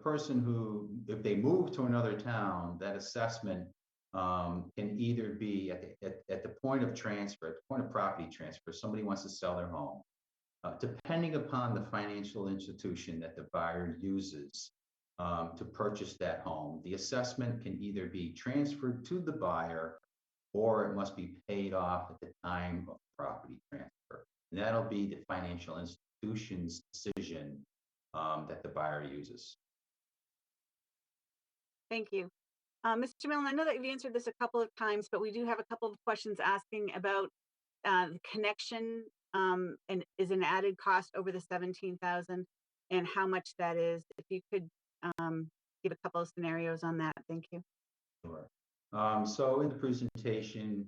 S3: person who, if they move to another town, that assessment can either be at the point of transfer, at the point of property transfer, somebody wants to sell their home. Depending upon the financial institution that the buyer uses to purchase that home, the assessment can either be transferred to the buyer or it must be paid off at the time of property transfer. And that'll be the financial institution's decision that the buyer uses.
S1: Thank you. Mr. Milne, I know that you've answered this a couple of times, but we do have a couple of questions asking about the connection and is an added cost over the 17,000 and how much that is. If you could give a couple of scenarios on that, thank you.
S3: Sure. So in the presentation,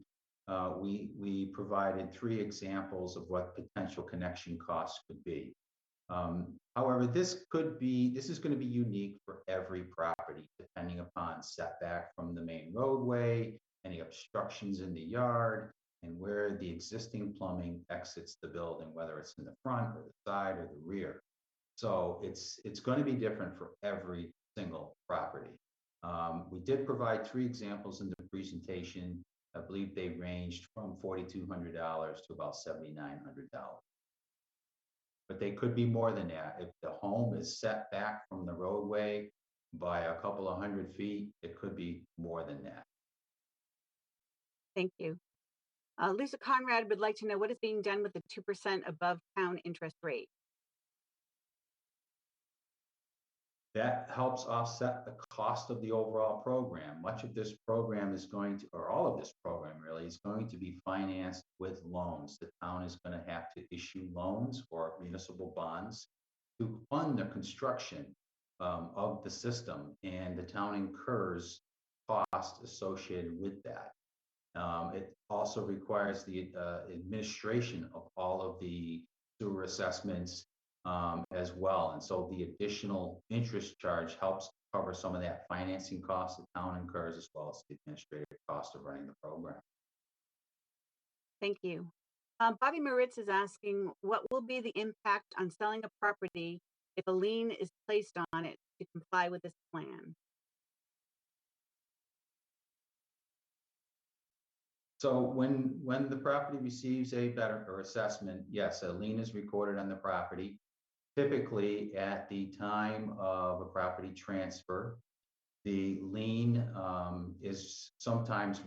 S3: we provided 3 examples of what potential connection costs could be. However, this is going to be unique for every property, depending upon setback from the main roadway, any obstructions in the yard, and where the existing plumbing exits the building, whether it's in the front or the side or the rear. So it's going to be different for every single property. We did provide 3 examples in the presentation. I believe they ranged from $4,200 to about $7,900. But they could be more than that. If the home is set back from the roadway by a couple of 100 feet, it could be more than that.
S1: Thank you. Lisa Conrad would like to know what is being done with the 2% above town interest rate.
S3: That helps offset the cost of the overall program. Much of this program is going to, or all of this program really, is going to be financed with loans. The town is going to have to issue loans or municipal bonds to fund the construction of the system, and the town incurs costs associated with that. It also requires the administration of all of the sewer assessments as well. And so the additional interest charge helps cover some of that financing cost the town incurs, as well as the administrative cost of running the program.
S1: Thank you. Bobby Moritz is asking, what will be the impact on selling a property if a lien is placed on it to comply with this plan?
S3: So when the property receives a better or assessment, yes, a lien is recorded on the property. Typically at the time of a property transfer, the lien is sometimes,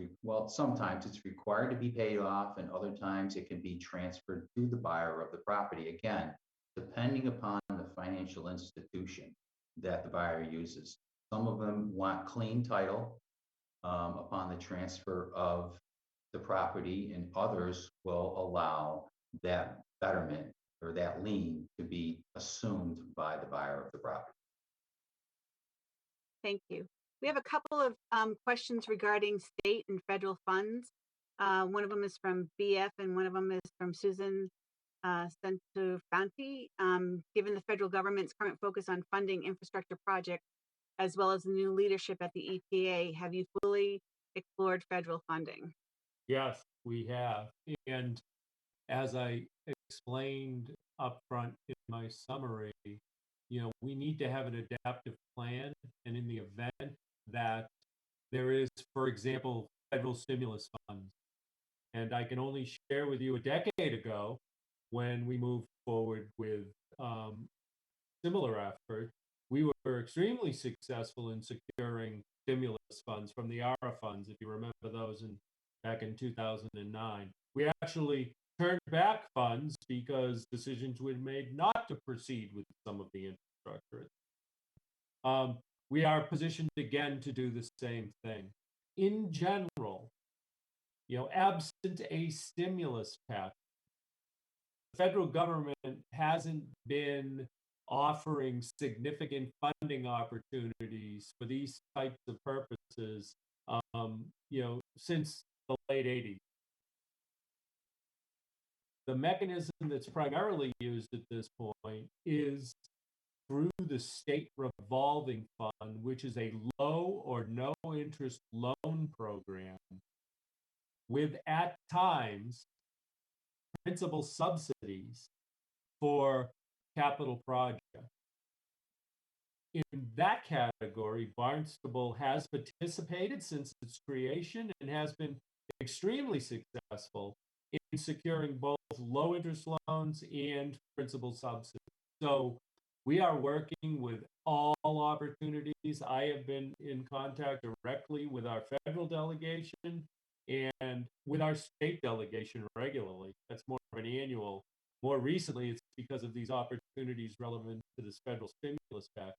S3: sometimes it's required to be paid off, and other times it can be transferred to the buyer of the property. Again, depending upon the financial institution that the buyer uses. Some of them want clean title upon the transfer of the property, and others will allow that betterment or that lien to be assumed by the buyer of the property.
S1: Thank you. We have a couple of questions regarding state and federal funds. One of them is from BF and one of them is from Susan Santofanti. Given the federal government's current focus on funding infrastructure projects, as well as the new leadership at the EPA, have you fully explored federal funding?
S2: Yes, we have. And as I explained up front in my summary, we need to have an adaptive plan. And in the event that there is, for example, federal stimulus funds, and I can only share with you a decade ago when we moved forward with similar effort, we were extremely successful in securing stimulus funds from the ARA funds, if you remember those back in 2009. We actually turned back funds because decisions were made not to proceed with some of the infrastructure. We are positioned again to do the same thing. In general, absent a stimulus package, the federal government hasn't been offering significant funding opportunities for these types of purposes, since the late 80s. The mechanism that's primarily used at this point is through the state revolving fund, which is a low or no interest loan program with, at times, principal subsidies for capital projects. In that category, Barnstable has participated since its creation and has been extremely successful in securing both low interest loans and principal subsidies. So we are working with all opportunities. I have been in contact directly with our federal delegation and with our state delegation regularly. That's more of an annual. More recently, it's because of these opportunities relevant to this federal stimulus package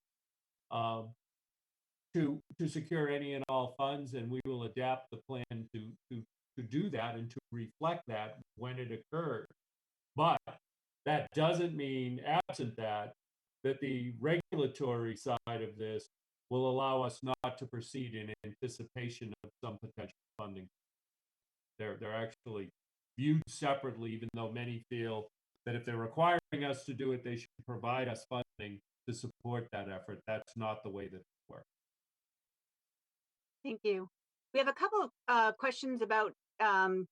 S2: to secure any and all funds, and we will adapt the plan to do that and to reflect that when it occurs. But that doesn't mean, absent that the regulatory side of this will allow us not to proceed in anticipation of some potential funding. They're actually viewed separately, even though many feel that if they're requiring us to do it, they should provide us funding to support that effort. That's not the way that it works.
S1: Thank you. We have a couple of questions about the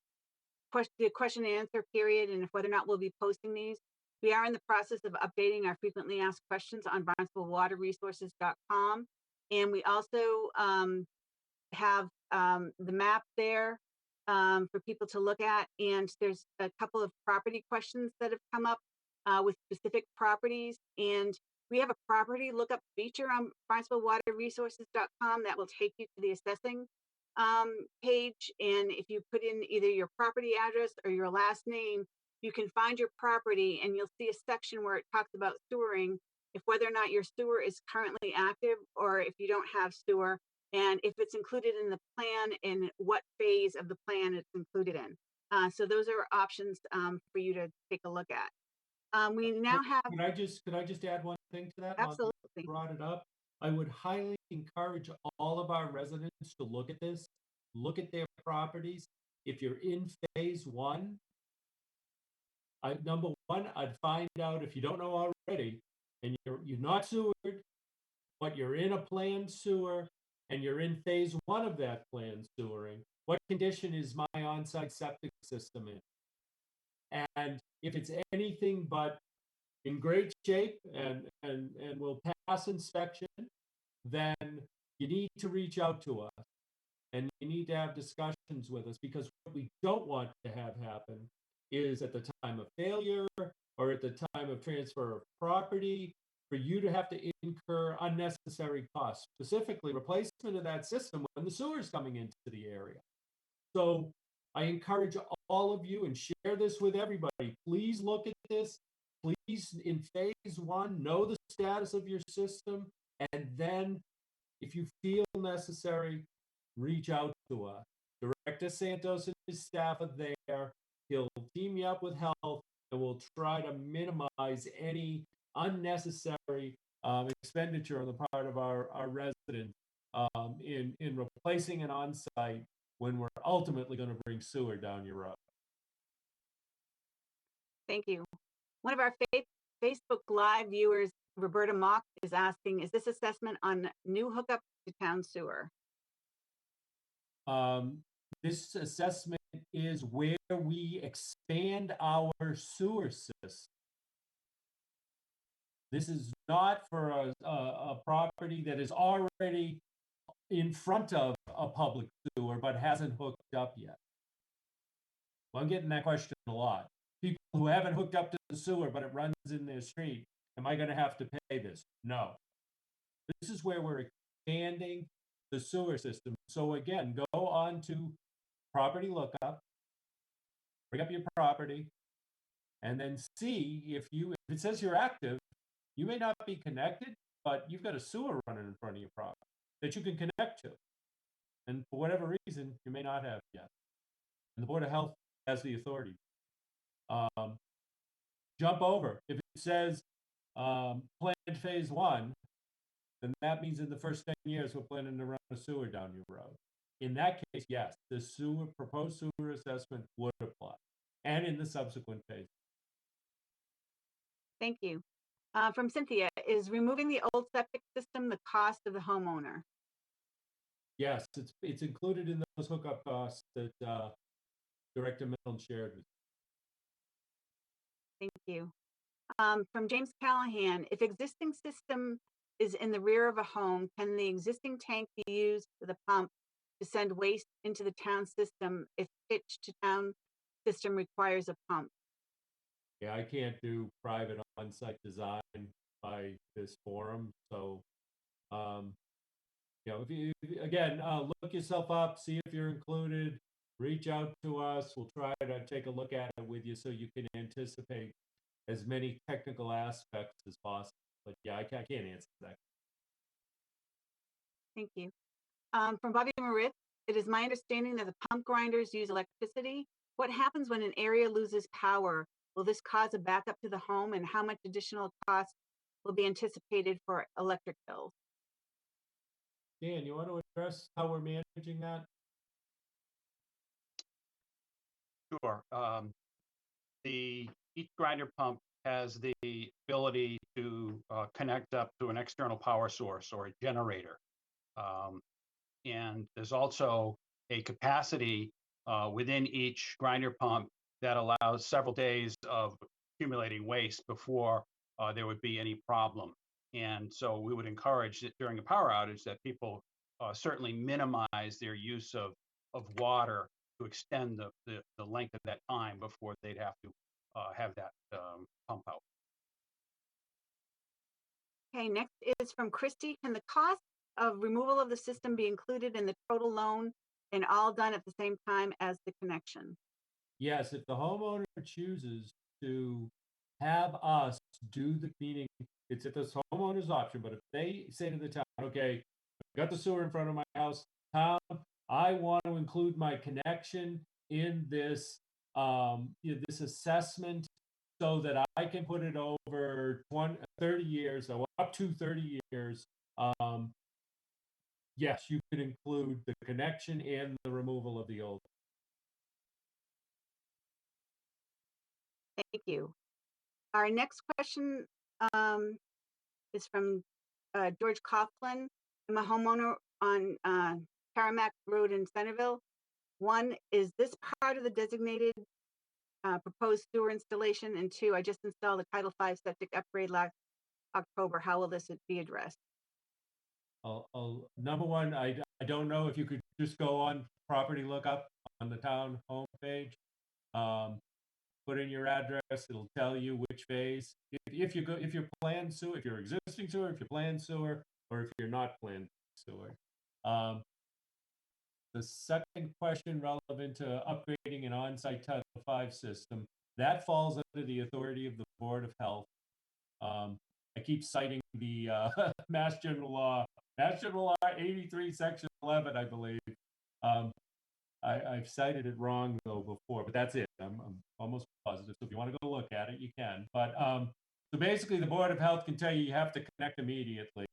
S1: question and answer period and whether or not we'll be posting these. We are in the process of updating our frequently asked questions on barnstable-water-resources.com. And we also have the map there for people to look at. And there's a couple of property questions that have come up with specific properties. And we have a property lookup feature on barnstable-water-resources.com that will take you to the assessing page. And if you put in either your property address or your last name, you can find your property and you'll see a section where it talks about sewering, if whether or not your sewer is currently active or if you don't have sewer, and if it's included in the plan and what phase of the plan it's included in. So those are options for you to take a look at. We now have.
S2: Could I just add one thing to that?
S1: Absolutely.
S2: Brought it up. I would highly encourage all of our residents to look at this, look at their properties. If you're in phase one, number one, I'd find out, if you don't know already, and you're not sewered, but you're in a planned sewer and you're in phase one of that planned sewering, what condition is my on-site septic system in? And if it's anything but in great shape and will pass inspection, then you need to reach out to us. and you need to have discussions with us, because what we don't want to have happen is at the time of failure or at the time of transfer of property for you to have to incur unnecessary costs, specifically replacement of that system when the sewer is coming into the area. So I encourage all of you and share this with everybody. Please look at this. Please, in phase one, know the status of your system. And then if you feel necessary, reach out to us. Director Santos and his staff are there. He'll team you up with health, and we'll try to minimize any unnecessary expenditure on the part of our residents in replacing an on-site when we're ultimately going to bring sewer down your road.
S1: Thank you. One of our Facebook Live viewers, Roberta Mock, is asking, is this assessment on new hookup to town sewer?
S2: This assessment is where we expand our sewer system. This is not for a property that is already in front of a public sewer but hasn't hooked up yet. Well, I'm getting that question a lot. People who haven't hooked up to the sewer but it runs in their street, am I going to have to pay this? No. This is where we're expanding the sewer system. So again, go on to property lookup, bring up your property, and then see if it says you're active. You may not be connected, but you've got a sewer running in front of your property that you can connect to. And for whatever reason, you may not have yet. And the Board of Health has the authority. Jump over. If it says planned phase one, then that means in the first 10 years, we're planning to run a sewer down your road. In that case, yes, the proposed sewer assessment would apply, and in the subsequent phase.
S1: Thank you. From Cynthia, is removing the old septic system the cost of the homeowner?
S2: Yes, it's included in those hookup costs that Director Milne shared with you.
S1: Thank you. From James Callahan, if existing system is in the rear of a home, can the existing tank be used for the pump to send waste into the town system if pitch to town system requires a pump?
S2: Yeah, I can't do private on-site design by this forum. So, if you again, look yourself up, see if you're included, reach out to us. We'll try to take a look at it with you so you can anticipate as many technical aspects as possible. But yeah, I can't answer that.
S1: Thank you. From Bobby Moritz, it is my understanding that the pump grinders use electricity. What happens when an area loses power? Will this cause a backup to the home, and how much additional cost will be anticipated for electric bills?
S2: Dan, you want to address how we're managing that?
S4: Sure. Each grinder pump has the ability to connect up to an external power source or a generator. And there's also a capacity within each grinder pump that allows several days of accumulating waste before there would be any problem. And so we would encourage that during a power outage that people certainly minimize their use of water to extend the length of that time before they'd have to have that pump out.
S1: Okay, next is from Christy. Can the cost of removal of the system be included in the total loan and all done at the same time as the connection?
S2: Yes, if the homeowner chooses to have us do the cleaning, it's at this homeowner's option. But if they say to the town, okay, I've got the sewer in front of my house, town, I want to include my connection in this this assessment so that I can put it over 30 years, so up to 30 years. Yes, you can include the connection and the removal of the old.
S1: Thank you. Our next question is from George Coughlin. I'm a homeowner on Caramack Road in Centerville. One, is this part of the designated proposed sewer installation? And two, I just installed a Title V septic upgrade last October. How will this be addressed?
S2: Number one, I don't know if you could just go on property lookup on the town homepage. Put in your address, it'll tell you which phase. If you're planned sewer, if you're existing sewer, if you're planned sewer, or if you're not planned sewer. The second question relevant to upgrading an on-site Title V system, that falls under the authority of the Board of Health. I keep citing the Mass General Law 83, Section 11, I believe. I've cited it wrong though before, but that's it. I'm almost positive. So if you want to go look at it, you can. But so basically, the Board of Health can tell you have to connect immediately.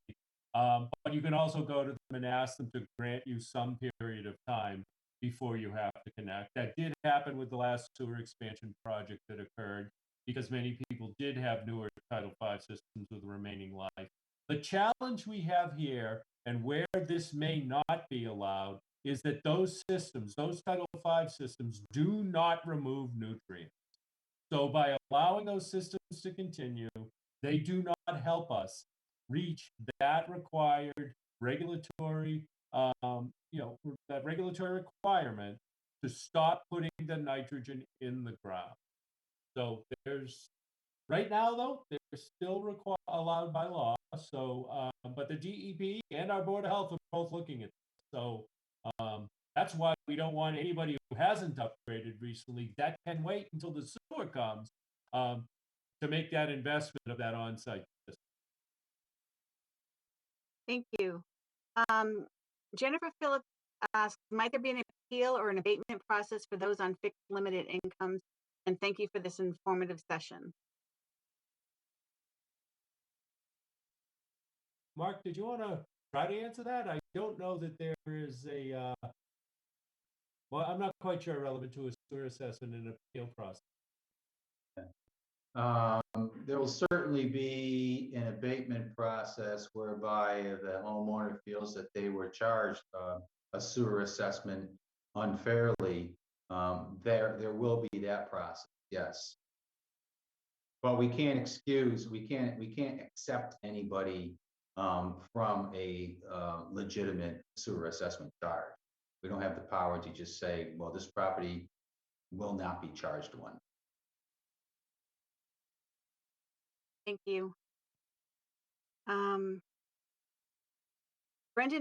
S2: But you can also go to them and ask them to grant you some period of time before you have to connect. That did happen with the last sewer expansion project that occurred because many people did have newer Title V systems with remaining life. The challenge we have here and where this may not be allowed is that those systems, those Title V systems, do not remove nutrients. So by allowing those systems to continue, they do not help us reach that required regulatory, that regulatory requirement to stop putting the nitrogen in the ground. So right now though, they're still allowed by law. So, but the DEP and our Board of Health are both looking at this. So that's why we don't want anybody who hasn't upgraded recently, that can wait until the sewer comes to make that investment of that on-site system.
S1: Thank you. Jennifer Phillips asks, might there be an appeal or an abatement process for those on fixed limited incomes? And thank you for this informative session.
S2: Mark, did you want to try to answer that? I don't know that there is a, well, I'm not quite sure relevant to a sewer assessment and appeal process.
S3: There will certainly be an abatement process whereby the homeowner feels that they were charged a sewer assessment unfairly. There will be that process, yes. But we can't accept anybody from a legitimate sewer assessment charge. We don't have the power to just say, well, this property will not be charged one.
S1: Thank you. Brendan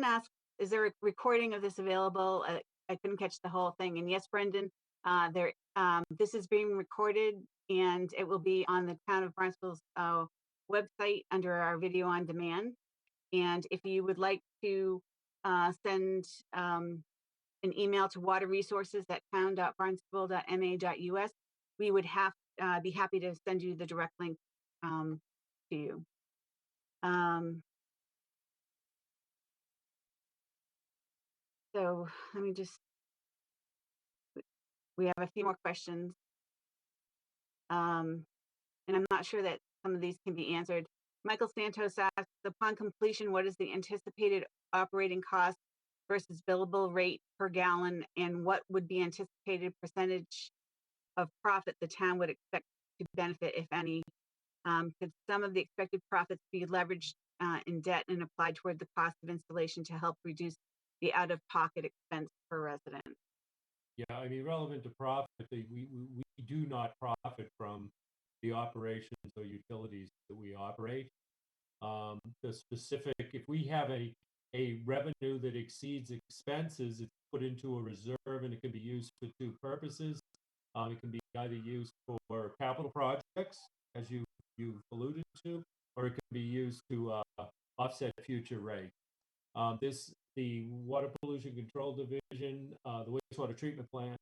S1: asked, is there a recording of this available? I couldn't catch the whole thing. And yes, Brendan, this is being recorded and it will be on the Town of Barnstable's website under our video on demand. And if you would like to send an email to waterresources@town.barnstable.ma.us, we would be happy to send you the direct link to you. So let me we have a few more questions. And I'm not sure that some of these can be answered. Michael Santos asks, upon completion, what is the anticipated operating cost versus billable rate per gallon, and what would be anticipated percentage of profit the town would expect to benefit, if any? Could some of the expected profits be leveraged in debt and applied toward the cost of installation to help reduce the out-of-pocket expense per resident?
S2: Yeah, I mean, relevant to profit, we do not profit from the operations or utilities that we operate. The specific, if we have a revenue that exceeds expenses, it's put into a reserve and it can be used for two purposes. It can be either used for capital projects, as you've alluded to, or it can be used to offset future rates. The Water Pollution Control Division, the wastewater treatment plant,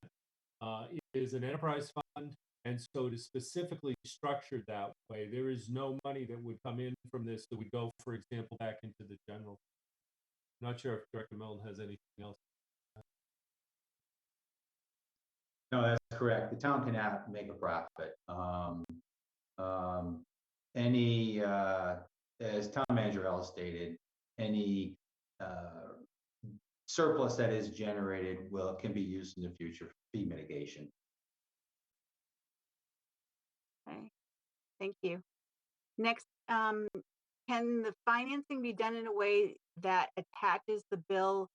S2: is an enterprise fund, and so it is specifically structured that way. There is no money that would come in from this that would go, for example, back into the general. I'm not sure if Director Milton has anything else.
S3: No, that's correct. The town cannot make a profit. As town manager Ellis stated, any surplus that is generated can be used in the future for fee mitigation.
S1: Okay, thank you. Next, can the financing be done in a way that attaches the bill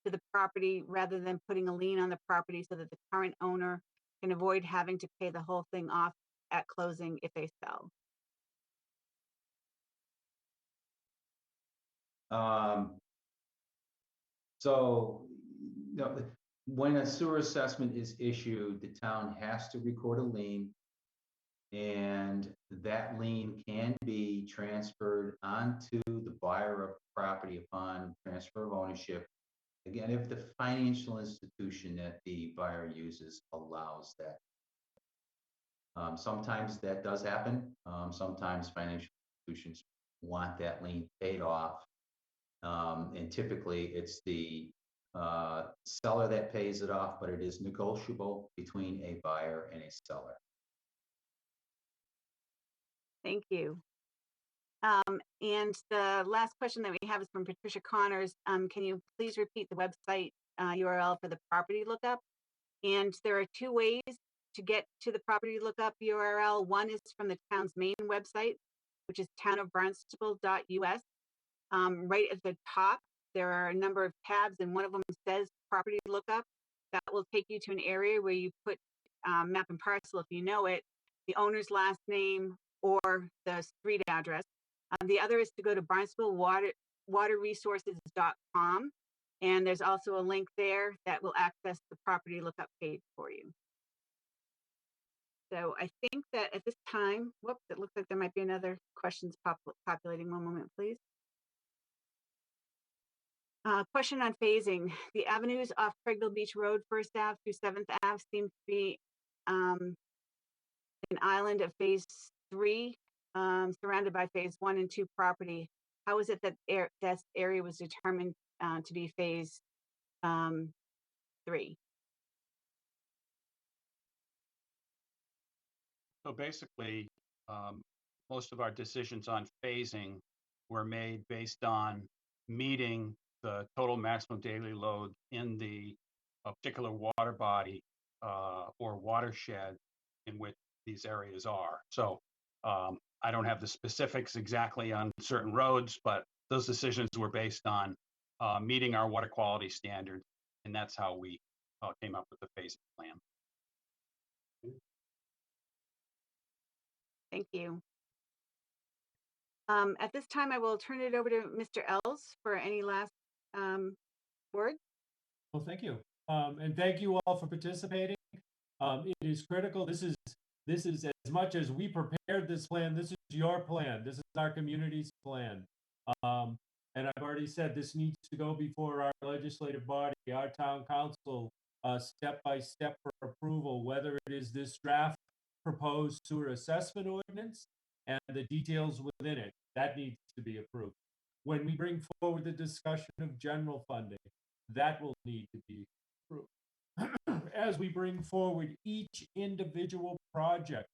S1: to the property rather than putting a lien on the property so that the current owner can avoid having to pay the whole thing off at closing if they sell.
S3: So, when a sewer assessment is issued, the town has to record a lien. And that lien can be transferred onto the buyer of property upon transfer of ownership. Again, if the financial institution that the buyer uses allows that. Sometimes that does happen. Sometimes financial institutions want that lien paid off. And typically it's the seller that pays it off, but it is negotiable between a buyer and a seller.
S1: Thank you. And the last question that we have is from Patricia Connors. Can you please repeat the website URL for the property lookup? And there are two ways to get to the property lookup URL. One is from the town's main website, which is townofbarnstable.us. Right at the top, there are a number of tabs, and one of them says property lookup. That will take you to an area where you put map and parcel, if you know it, the owner's last name or the street address. The other is to go to barnstable.waterresources.com, and there's also a link there that will access the property lookup page for you. So I think that at this time, whoops, it looks like there might be another questions populating. One moment, please. Question on phasing. The avenues off Craigville Beach Road, 1st Ave through 7th Ave seem to be an island of phase 3, surrounded by phase 1 and 2 property. How is it that that area was determined to be phase 3?
S4: So basically, most of our decisions on phasing were made based on meeting the total maximum daily load in the particular water body or watershed in which these areas are. So I don't have the specifics exactly on certain roads, but those decisions were based on meeting our water quality standards, and that's how we came up with the phasing plan.
S1: Thank you. At this time, I will turn it over to Mr. Els for any last words.
S2: Well, thank you. And thank you all for participating. It is critical. This is as much as we prepared this plan, this is your plan. This is our community's plan. And I've already said this needs to go before our legislative body, our town council, step by step for approval, whether it is this draft proposed sewer assessment ordinance and the details within it. That needs to be approved. When we bring forward the discussion of general funding, that will need to be approved. As we bring forward each individual project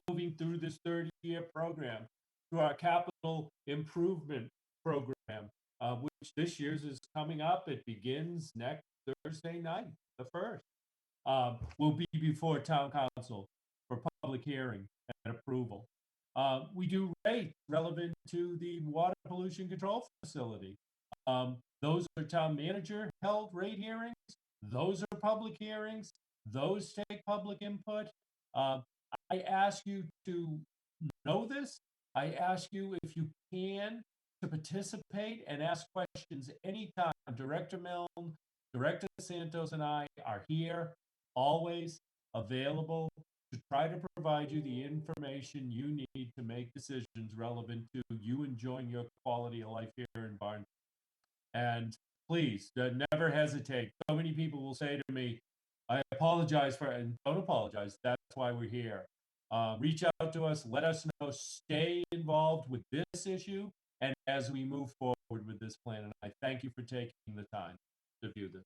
S2: moving through this 30-year program, through our capital improvement program, which this year's is coming up. It begins next Thursday night, the 1st. Will be before town council for public hearing and approval. We do rates relevant to the water pollution control facility. Those are town manager held rate hearings. Those are public hearings. Those take public input. I ask you to know this. I ask you, if you can, to participate and ask questions anytime. Director Milne, Director Santos, and I are here, always available to try to provide you the information you need to make decisions relevant to you enjoying your quality of life here in Barnstable. And please, never hesitate. So many people will say to me, I apologize for it, and don't apologize. That's why we're here. Reach out to us, let us know, stay involved with this issue, and as we move forward with this plan. And I thank you for taking the time to view this.